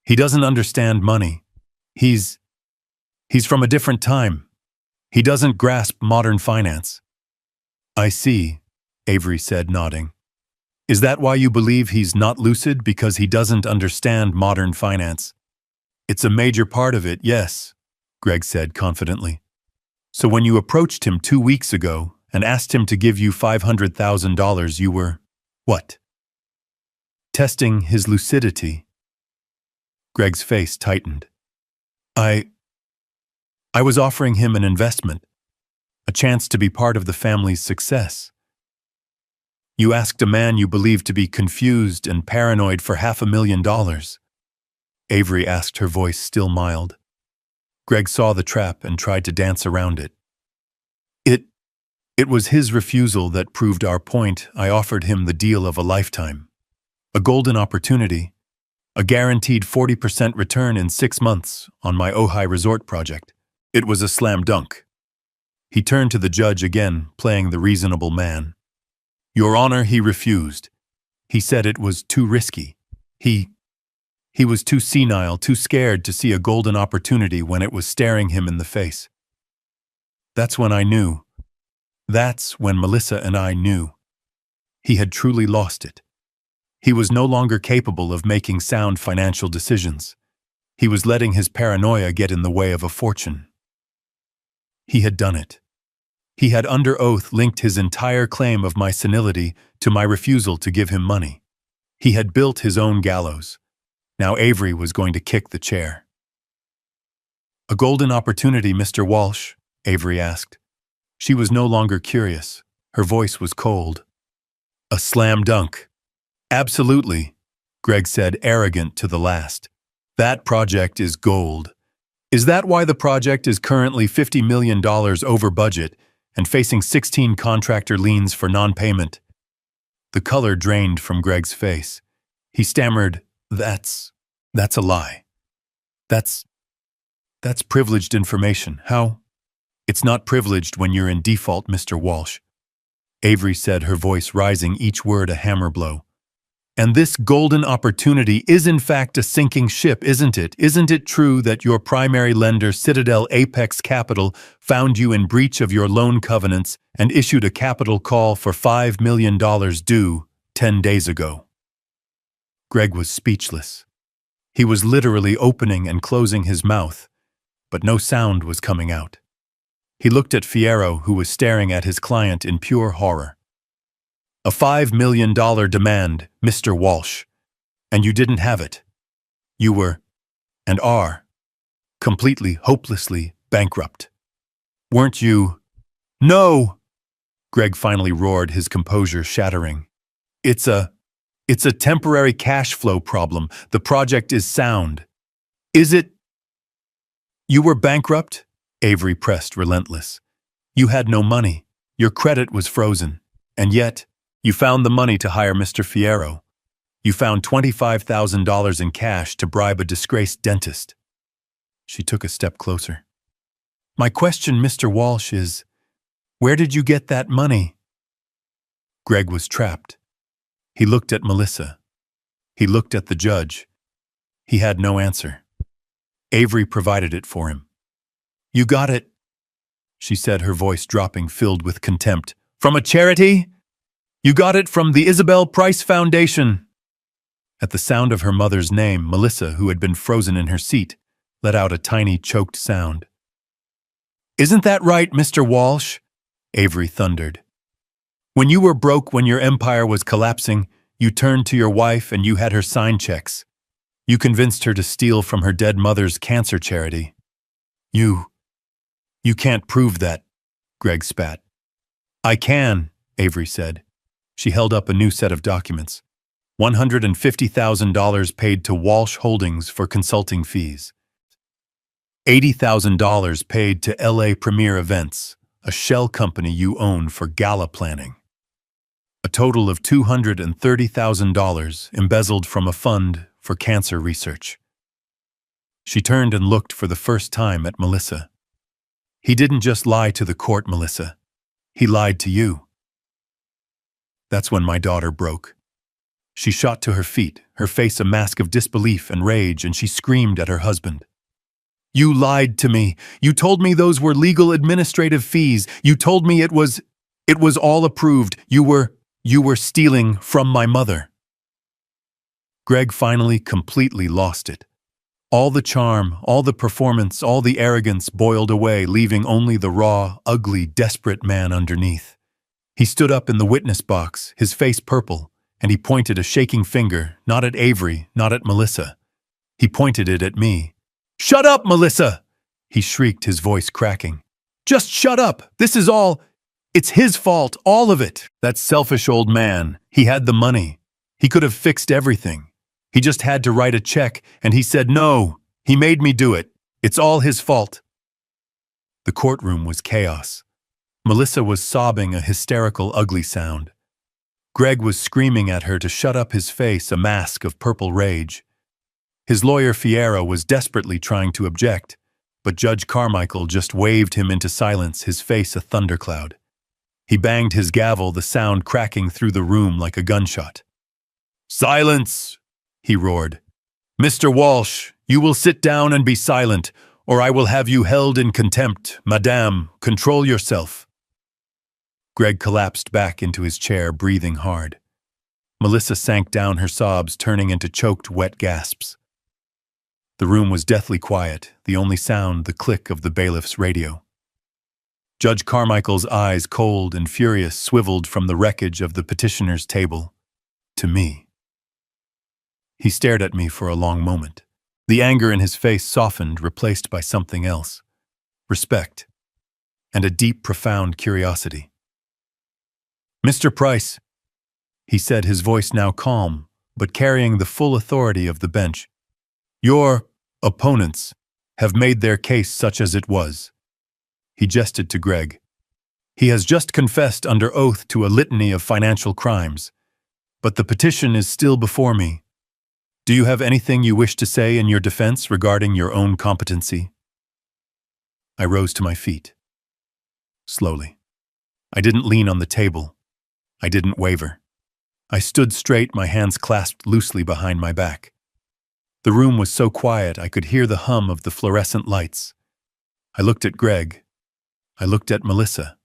He doesn't understand money. He's from a different time. He doesn't grasp modern finance. I see, Avery said, nodding. Is that why you believe he's not lucid, because he doesn't understand modern finance? It's a major part of it, yes, Greg said confidently. So when you approached him 2 weeks ago and asked him to give you $500,000, you were, what? Testing his lucidity. Greg's face tightened. I was offering him an investment, a chance to be part of the family's success. You asked a man you believed to be confused and paranoid for $500,000. Avery asked, her voice still mild. Greg saw the trap and tried to dance around it. It was his refusal that proved our point. I offered him the deal of a lifetime. A golden opportunity. A guaranteed 40% return in 6 months on my Ojai resort project. It was a slam dunk. He turned to the judge again, playing the reasonable man. Your Honor, he refused. He said it was too risky. He was too senile, too scared to see a golden opportunity when it was staring him in the face. That's when I knew. That's when Melissa and I knew. He had truly lost it. He was no longer capable of making sound financial decisions. He was letting his paranoia get in the way of a fortune. He had done it. He had under oath linked his entire claim of my senility to my refusal to give him money. He had built his own gallows. Now Avery was going to kick the chair. A golden opportunity, Mr. Walsh? Avery asked. She was no longer curious. Her voice was cold. A slam dunk. Absolutely, Greg said, arrogant to the last. That project is gold. Is that why the project is currently $50 million over budget and facing 16 contractor liens for non-payment? The color drained from Greg's face. He stammered, That's a lie. That's privileged information. How? It's not privileged when you're in default, Mr. Walsh. Avery said, her voice rising, each word a hammer blow. And this golden opportunity is in fact a sinking ship, isn't it? Isn't it true that your primary lender, Citadel Apex Capital, found you in breach of your loan covenants and issued a capital call for $5 million due 10 days ago? Greg was speechless. He was literally opening and closing his mouth, but no sound was coming out. He looked at Fierro, who was staring at his client in pure horror. A $5 million demand, Mr. Walsh, and you didn't have it. You were, and are, completely, hopelessly bankrupt. Weren't you? No! Greg finally roared, his composure shattering. It's a temporary cash flow problem. The project is sound. Is it? You were bankrupt? Avery pressed, relentless. You had no money. Your credit was frozen. And yet, you found the money to hire Mr. Fierro. You found $25,000 in cash to bribe a disgraced dentist. She took a step closer. My question, Mr. Walsh, is, where did you get that money? Greg was trapped. He looked at Melissa. He looked at the judge. He had no answer. Avery provided it for him. You got it, she said, her voice dropping, filled with contempt. From a charity? You got it from the Isabel Price Foundation. At the sound of her mother's name, Melissa, who had been frozen in her seat, let out a tiny, choked sound. Isn't that right, Mr. Walsh? Avery thundered. When you were broke, when your empire was collapsing, you turned to your wife and you had her sign checks. You convinced her to steal from her dead mother's cancer charity. You can't prove that, Greg spat. I can, Avery said. She held up a new set of documents. $150,000 paid to Walsh Holdings for consulting fees. $80,000 paid to LA Premier Events, a shell company you own for gala planning. A total of $230,000 embezzled from a fund for cancer research. She turned and looked for the first time at Melissa. He didn't just lie to the court, Melissa. He lied to you. That's when my daughter broke. She shot to her feet, her face a mask of disbelief and rage, and she screamed at her husband. You lied to me. You told me those were legal administrative fees. You told me it was all approved. You were stealing from my mother. Greg finally completely lost it. All the charm, all the performance, all the arrogance boiled away, leaving only the raw, ugly, desperate man underneath. He stood up in the witness box, his face purple, and he pointed a shaking finger, not at Avery, not at Melissa. He pointed it at me. Shut up, Melissa! He shrieked, his voice cracking. Just shut up! This is all... It's his fault, all of it. That selfish old man. He had the money. He could have fixed everything. He just had to write a check, and he said no. He made me do it. It's all his fault. The courtroom was chaos. Melissa was sobbing a hysterical, ugly sound. Greg was screaming at her to shut up, his face a mask of purple rage. His lawyer Fierro was desperately trying to object, but Judge Carmichael just waved him into silence, his face a thundercloud. He banged his gavel, the sound cracking through the room like a gunshot. Silence! He roared. Mr. Walsh, you will sit down and be silent, or I will have you held in contempt. Madame, control yourself. Greg collapsed back into his chair, breathing hard. Melissa sank down, her sobs turning into choked, wet gasps. The room was deathly quiet, the only sound the click of the bailiff's radio. Judge Carmichael's eyes, cold and furious, swiveled from the wreckage of the petitioner's table to me. He stared at me for a long moment. The anger in his face softened, replaced by something else. Respect. And a deep, profound curiosity. Mr. Price, he said, his voice now calm, but carrying the full authority of the bench. Your opponents have made their case such as it was. He gestured to Greg. He has just confessed under oath to a litany of financial crimes, but the petition is still before me. Do you have anything you wish to say in your defense regarding your own competency? I rose to my feet. Slowly. I didn't lean on the table. I didn't waver. I stood straight, my hands clasped loosely behind my back. The room was so quiet I could hear the hum of the fluorescent lights. I looked at Greg. I looked at Melissa.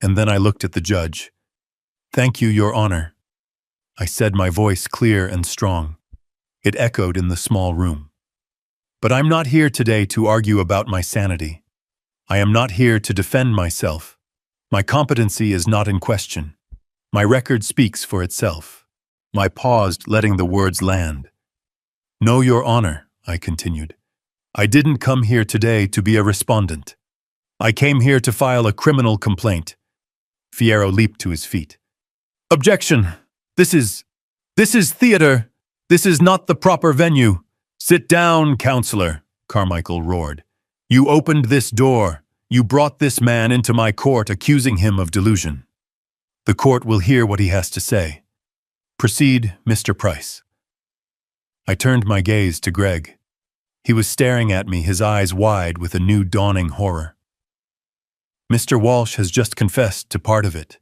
And then I looked at the judge. Thank you, Your Honor. I said, my voice clear and strong. It echoed in the small room. But I'm not here today to argue about my sanity. I am not here to defend myself. My competency is not in question. My record speaks for itself. I paused, letting the words land. No, Your Honor, I continued. I didn't come here today to be a respondent. I came here to file a criminal complaint. Fierro leaped to his feet. Objection! This is theater! This is not the proper venue. Sit down, counselor, Carmichael roared. You opened this door. You brought this man into my court accusing him of delusion. The court will hear what he has to say. Proceed, Mr. Price." I turned my gaze to Greg. He was staring at me, his eyes wide with a new dawning horror. "Mr. Walsh has just confessed to part of it,"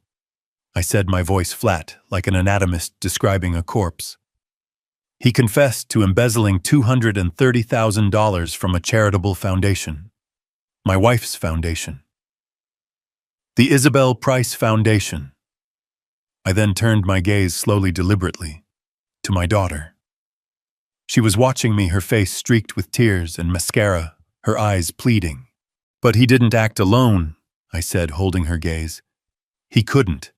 I said, my voice flat, like an anatomist describing a corpse. "He confessed to embezzling $230,000 from a charitable foundation. My wife's foundation. The Isabel Price Foundation." I then turned my gaze slowly, deliberately, to my daughter. She was watching me, her face streaked with tears and mascara, her eyes pleading. "But he didn't act alone," I said, holding her gaze. "He couldn't.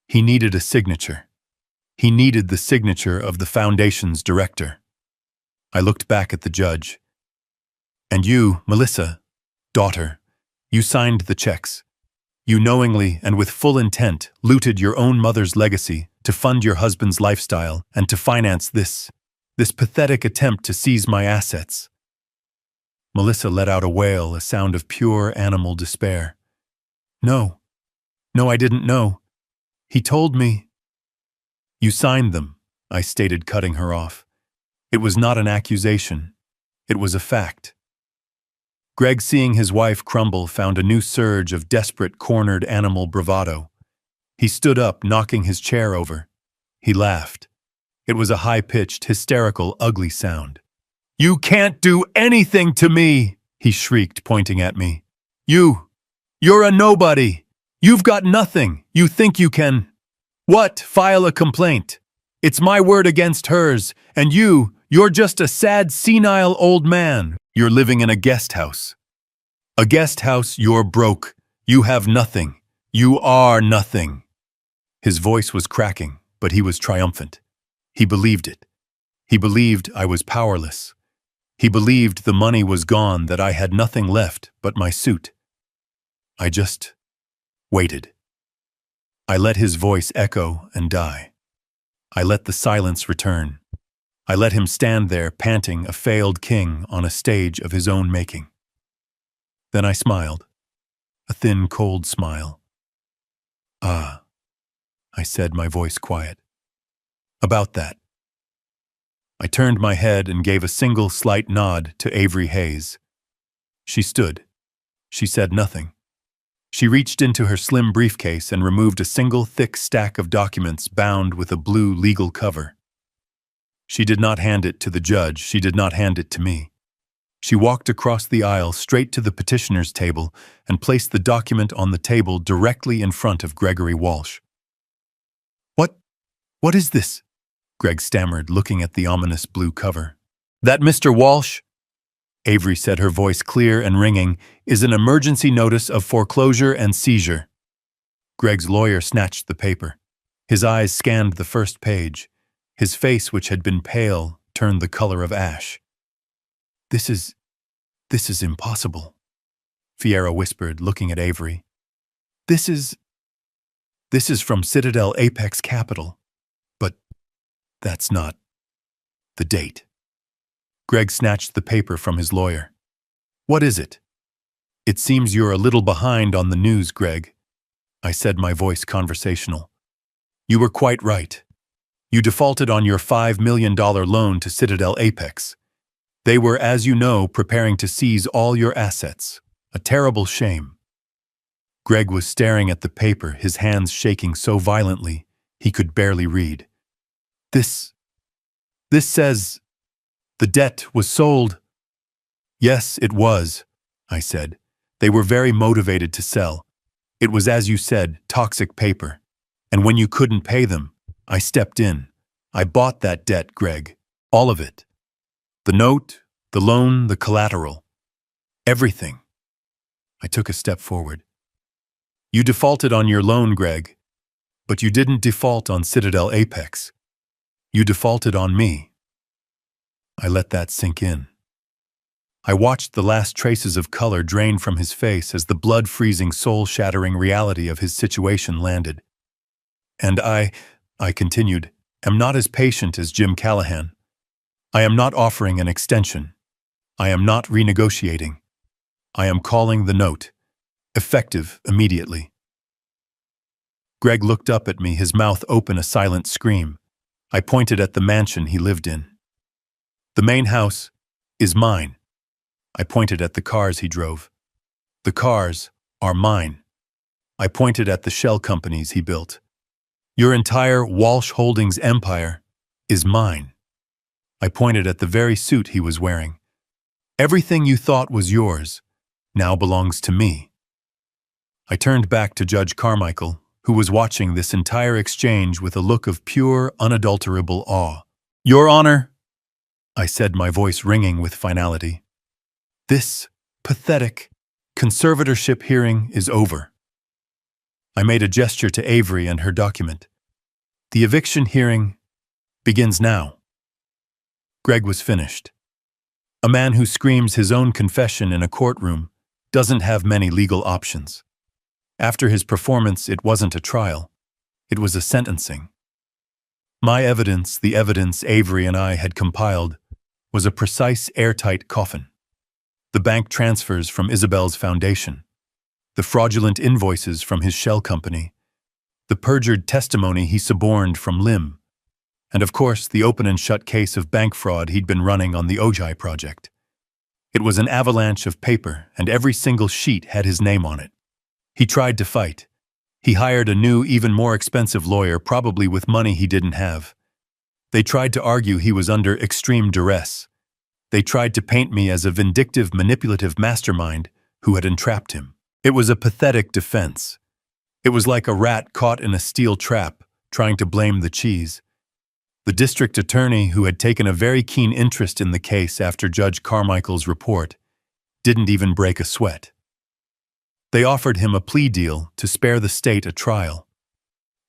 He needed a signature. He needed the signature of the foundation's director." I looked back at the judge. "And you, Melissa, daughter, you signed the checks. You knowingly and with full intent looted your own mother's legacy to fund your husband's lifestyle and to finance this pathetic attempt to seize my assets." Melissa let out a wail, a sound of pure animal despair. No, I didn't know. He told me." "You signed them," I stated, cutting her off. "It was not an accusation. It was a fact." Greg, seeing his wife crumble, found a new surge of desperate, cornered animal bravado. He stood up, knocking his chair over. He laughed. It was a high-pitched, hysterical, ugly sound. "You can't do anything to me!" he shrieked, pointing at me. You're a nobody! You've got nothing! You think you can... What? File a complaint. It's my word against hers, and you're just a sad, senile old man. You're living in a guest house. A guest house, you're broke. You have nothing. You are nothing." His voice was cracking, but he was triumphant. He believed it. He believed I was powerless. He believed the money was gone, that I had nothing left but my suit. I just waited. I let his voice echo and die. I let the silence return. I let him stand there, panting, a failed king on a stage of his own making. Then I smiled, a thin, cold smile. "Ah," I said, my voice quiet. "About that." I turned my head and gave a single slight nod to Avery Hayes. She stood. She said nothing. She reached into her slim briefcase and removed a single thick stack of documents bound with a blue legal cover. She did not hand it to the judge. She did not hand it to me. She walked across the aisle straight to the petitioner's table and placed the document on the table directly in front of Gregory Walsh. What is this?" Greg stammered, looking at the ominous blue cover. "That, Mr. Walsh," Avery said, her voice clear and ringing, "is an emergency notice of foreclosure and seizure." Greg's lawyer snatched the paper. His eyes scanned the first page. His face, which had been pale, turned the color of ash. This is impossible," Fiera whispered, looking at Avery. This is from Citadel Apex Capital. But that's not the date." Greg snatched the paper from his lawyer. "What is it?" "It seems you're a little behind on the news, Greg," I said, my voice conversational. "You were quite right. You defaulted on your $5 million loan to Citadel Apex. They were, as you know, preparing to seize all your assets. A terrible shame." Greg was staring at the paper, his hands shaking so violently he could barely read. This says the debt was sold." "Yes, it was," I said. "They were very motivated to sell. It was, as you said, toxic paper. And when you couldn't pay them, I stepped in. I bought that debt, Greg. All of it. The note, the loan, the collateral. Everything." I took a step forward. "You defaulted on your loan, Greg, but you didn't default on Citadel Apex. You defaulted on me." I let that sink in. I watched the last traces of color drain from his face as the blood-freezing, soul-shattering reality of his situation landed. "And I continued, am not as patient as Jim Callahan. I am not offering an extension. I am not renegotiating. I am calling the note. effective immediately. Greg looked up at me, his mouth open, a silent scream. I pointed at the mansion he lived in. The main house is mine. I pointed at the cars he drove. The cars are mine. I pointed at the shell companies he built. Your entire Walsh Holdings empire is mine. I pointed at the very suit he was wearing. Everything you thought was yours now belongs to me. I turned back to Judge Carmichael, who was watching this entire exchange with a look of pure, unadulterable awe. Your Honor, I said, my voice ringing with finality, this pathetic conservatorship hearing is over. I made a gesture to Avery and her document. The eviction hearing begins now. Greg was finished. A man who screams his own confession in a courtroom doesn't have many legal options. After his performance, it wasn't a trial. It was a sentencing. My evidence, the evidence Avery and I had compiled, was a precise, airtight coffin. The bank transfers from Isabel's foundation, the fraudulent invoices from his shell company, the perjured testimony he suborned from Lim, and of course the open and shut case of bank fraud he'd been running on the Ojai project. It was an avalanche of paper, and every single sheet had his name on it. He tried to fight. He hired a new, even more expensive lawyer, probably with money he didn't have. They tried to argue he was under extreme duress. They tried to paint me as a vindictive, manipulative mastermind who had entrapped him. It was a pathetic defense. It was like a rat caught in a steel trap, trying to blame the cheese. The district attorney, who had taken a very keen interest in the case after Judge Carmichael's report, didn't even break a sweat. They offered him a plea deal to spare the state a trial.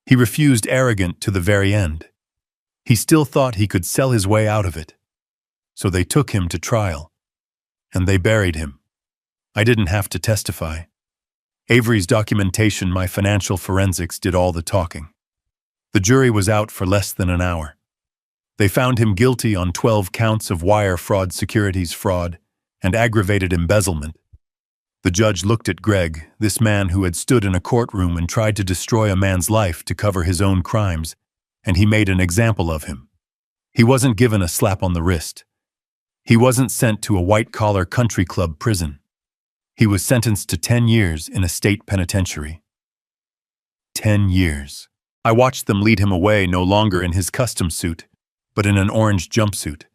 He refused, arrogant to the very end. He still thought he could sell his way out of it. So they took him to trial. And they buried him. I didn't have to testify. Avery's documentation, my financial forensics, did all the talking. The jury was out for less than an hour. They found him guilty on 12 counts of wire fraud, securities fraud, and aggravated embezzlement. The judge looked at Greg, this man who had stood in a courtroom and tried to destroy a man's life to cover his own crimes, and he made an example of him. He wasn't given a slap on the wrist. He wasn't sent to a white-collar country club prison. He was sentenced to 10 years in a state penitentiary. 10 years. I watched them lead him away, no longer in his custom suit, but in an orange jumpsuit.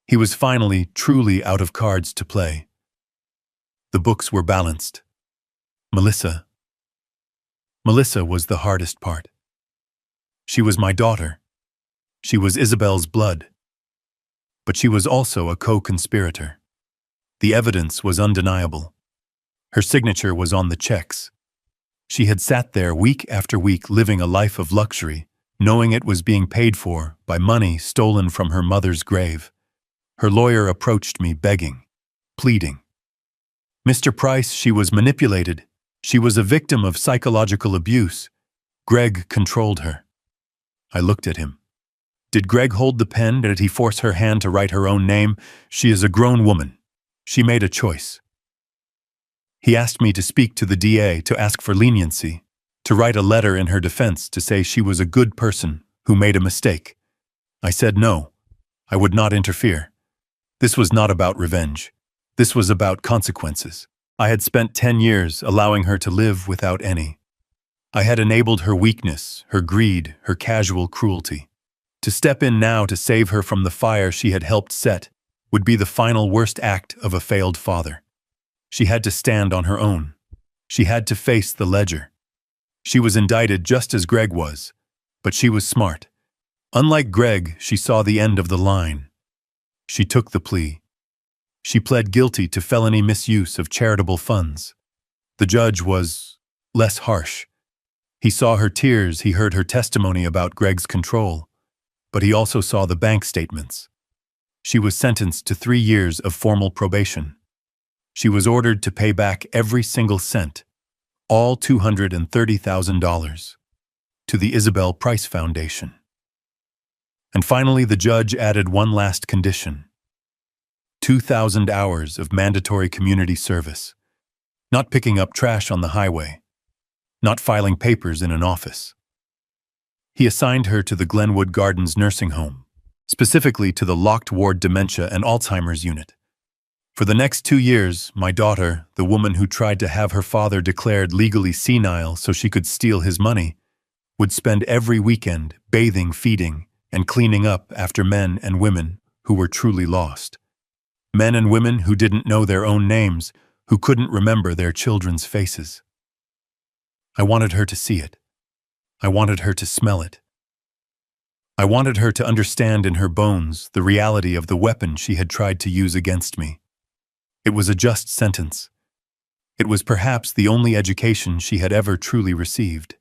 He was finally, truly out of cards to play. The books were balanced. Melissa was the hardest part. She was my daughter. She was Isabel's blood. But she was also a co-conspirator. The evidence was undeniable. Her signature was on the checks. She had sat there week after week living a life of luxury, knowing it was being paid for by money stolen from her mother's grave. Her lawyer approached me begging, pleading. Mr. Price, she was manipulated. She was a victim of psychological abuse. Greg controlled her. I looked at him. Did Greg hold the pen? Did he force her hand to write her own name? She is a grown woman. She made a choice. He asked me to speak to the DA, to ask for leniency, to write a letter in her defense to say she was a good person who made a mistake. I said no. I would not interfere. This was not about revenge. This was about consequences. I had spent 10 years allowing her to live without any. I had enabled her weakness, her greed, her casual cruelty. To step in now to save her from the fire she had helped set would be the final worst act of a failed father. She had to stand on her own. She had to face the ledger. She was indicted just as Greg was, but she was smart. Unlike Greg, she saw the end of the line. She took the plea. She pled guilty to felony misuse of charitable funds. The judge was less harsh. He saw her tears, he heard her testimony about Greg's control, but he also saw the bank statements. She was sentenced to 3 years of formal probation. She was ordered to pay back every single cent, all $230,000, to the Isabel Price Foundation. And finally, the judge added one last condition: 2,000 hours of mandatory community service. not picking up trash on the highway, not filing papers in an office. He assigned her to the Glenwood Gardens nursing home, specifically to the locked ward dementia and Alzheimer's unit. For the next 2 years, my daughter, the woman who tried to have her father declared legally senile so she could steal his money, would spend every weekend bathing, feeding, and cleaning up after men and women who were truly lost. Men and women who didn't know their own names, who couldn't remember their children's faces. I wanted her to see it. I wanted her to smell it. I wanted her to understand in her bones the reality of the weapon she had tried to use against me. It was a just sentence. It was perhaps the only education she had ever truly received.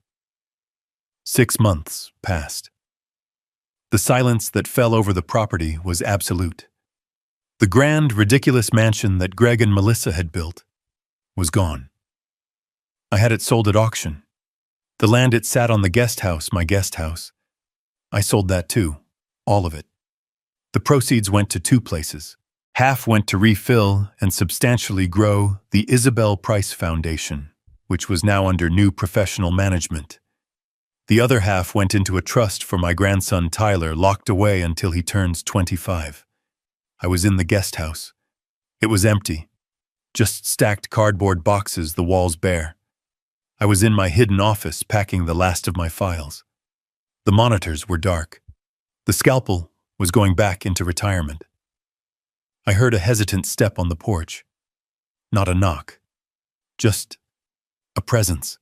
6 months passed. The silence that fell over the property was absolute. The grand, ridiculous mansion that Greg and Melissa had built was gone. I had it sold at auction. The land it sat on the guest house, my guest house, I sold that too, all of it. The proceeds went to 2 places. Half went to refill and substantially grow the Isabel Price Foundation, which was now under new professional management. The other half went into a trust for my grandson Tyler, locked away until he turns 25. I was in the guest house. It was empty, just stacked cardboard boxes, the walls bare. I was in my hidden office packing the last of my files. The monitors were dark. The scalpel was going back into retirement. I heard a hesitant step on the porch. Not a knock, just a presence.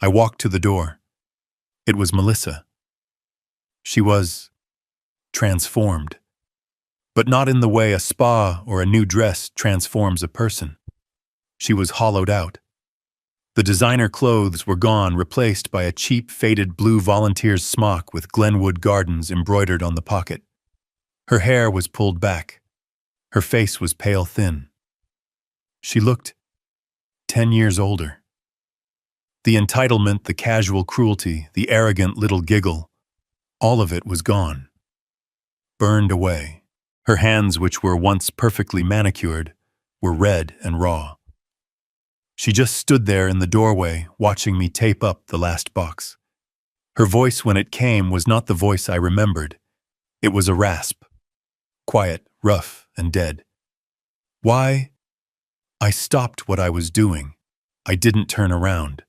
I walked to the door. It was Melissa. She was transformed, but not in the way a spa or a new dress transforms a person. She was hollowed out. The designer clothes were gone, replaced by a cheap, faded blue volunteer's smock with Glenwood Gardens embroidered on the pocket. Her hair was pulled back. Her face was pale thin. She looked 10 years older. The entitlement, the casual cruelty, the arrogant little giggle, all of it was gone. Burned away. Her hands, which were once perfectly manicured, were red and raw. She just stood there in the doorway, watching me tape up the last box. Her voice, when it came, was not the voice I remembered. It was a rasp. Quiet, rough, and dead. Why? I stopped what I was doing. I didn't turn around.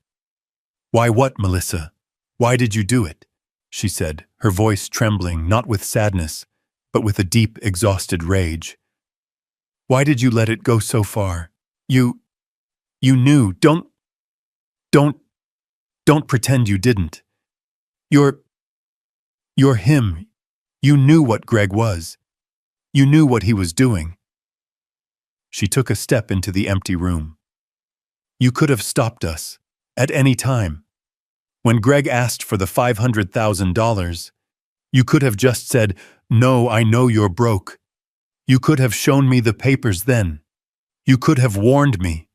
Why what, Melissa? Why did you do it? She said, her voice trembling, not with sadness, but with a deep, exhausted rage. Why did you let it go so far? You knew. Don't pretend you didn't. You're him. You knew what Greg was. You knew what he was doing. She took a step into the empty room. You could have stopped us, at any time. When Greg asked for the $500,000, you could have just said, "No, I know you're broke." You could have shown me the papers then. You could have warned me.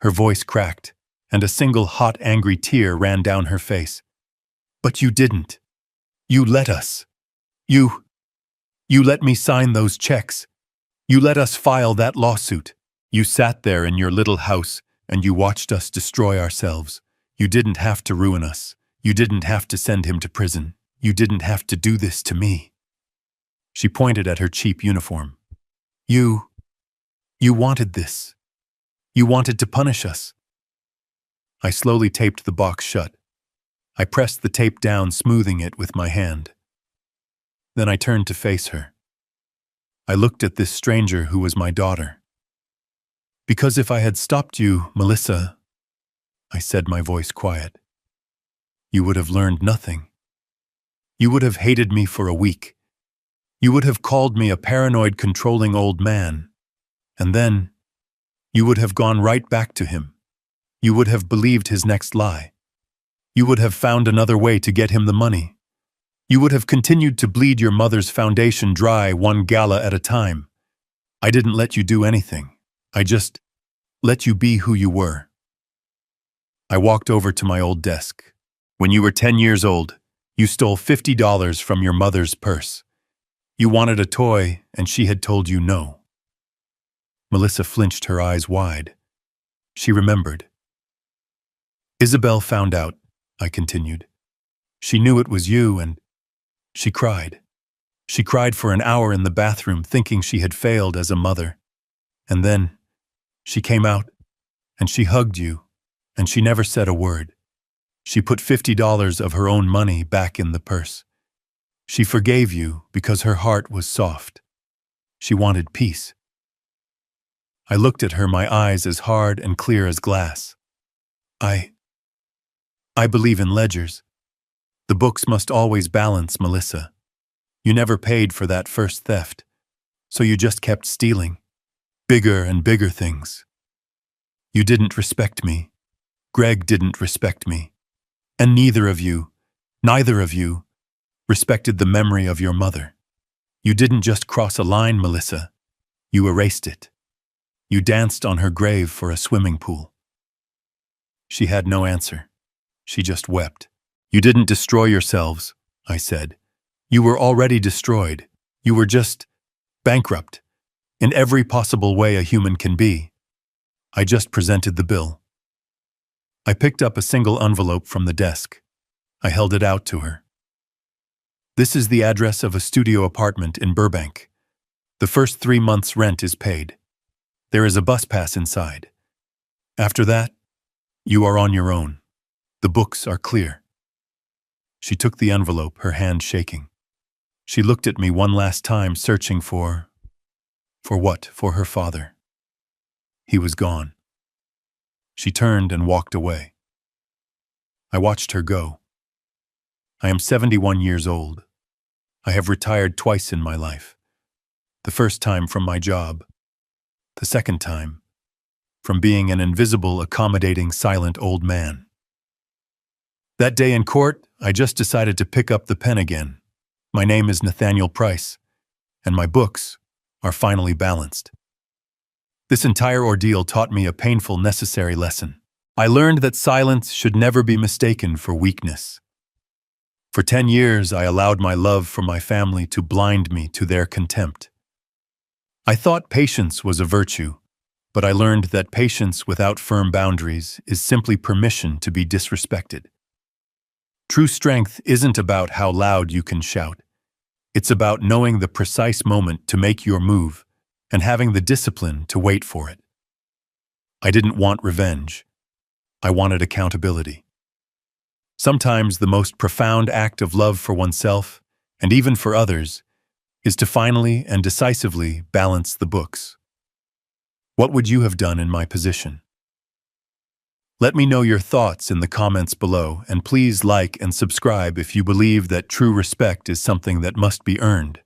Her voice cracked, and a single hot, angry tear ran down her face. But you didn't. You let us. You let me sign those checks. You let us file that lawsuit. You sat there in your little house, and you watched us destroy ourselves. You didn't have to ruin us. You didn't have to send him to prison. You didn't have to do this to me. She pointed at her cheap uniform. You wanted this. You wanted to punish us. I slowly taped the box shut. I pressed the tape down, smoothing it with my hand. Then I turned to face her. I looked at this stranger who was my daughter. Because if I had stopped you, Melissa, I said, my voice quiet, you would have learned nothing. You would have hated me for a week. You would have called me a paranoid, controlling old man. And then, you would have gone right back to him. You would have believed his next lie. You would have found another way to get him the money. You would have continued to bleed your mother's foundation dry, one gala at a time. I didn't let you do anything. I just let you be who you were. I walked over to my old desk. When you were 10 years old, you stole $50 from your mother's purse. You wanted a toy, and she had told you no. Melissa flinched, her eyes wide. She remembered. Isabel found out, I continued. She knew it was you and she cried. She cried for an hour in the bathroom thinking she had failed as a mother. And then she came out and she hugged you and she never said a word. She put $50 of her own money back in the purse. She forgave you because her heart was soft. She wanted peace. I looked at her, my eyes as hard and clear as glass. I believe in ledgers. The books must always balance, Melissa. You never paid for that first theft, so you just kept stealing. Bigger and bigger things. You didn't respect me. Greg didn't respect me. And neither of you, respected the memory of your mother. You didn't just cross a line, Melissa. You erased it. You danced on her grave for a swimming pool. She had no answer. She just wept. You didn't destroy yourselves, I said. You were already destroyed. You were just bankrupt, in every possible way a human can be. I just presented the bill. I picked up a single envelope from the desk. I held it out to her. This is the address of a studio apartment in Burbank. The first 3 months' rent is paid. There is a bus pass inside. After that, you are on your own. The books are clear. She took the envelope, her hand shaking. She looked at me one last time, searching for what? For her father. He was gone. She turned and walked away. I watched her go. I am 71 years old. I have retired twice in my life. The first time from my job. The second time from being an invisible, accommodating, silent old man. That day in court, I just decided to pick up the pen again. My name is Nathaniel Price, and my books are finally balanced. This entire ordeal taught me a painful, necessary lesson. I learned that silence should never be mistaken for weakness. For 10 years, I allowed my love for my family to blind me to their contempt. I thought patience was a virtue, but I learned that patience without firm boundaries is simply permission to be disrespected. True strength isn't about how loud you can shout. It's about knowing the precise moment to make your move and having the discipline to wait for it. I didn't want revenge. I wanted accountability. Sometimes the most profound act of love for oneself, and even for others, is to finally and decisively balance the books. What would you have done in my position? Let me know your thoughts in the comments below, and please like and subscribe if you believe that true respect is something that must be earned.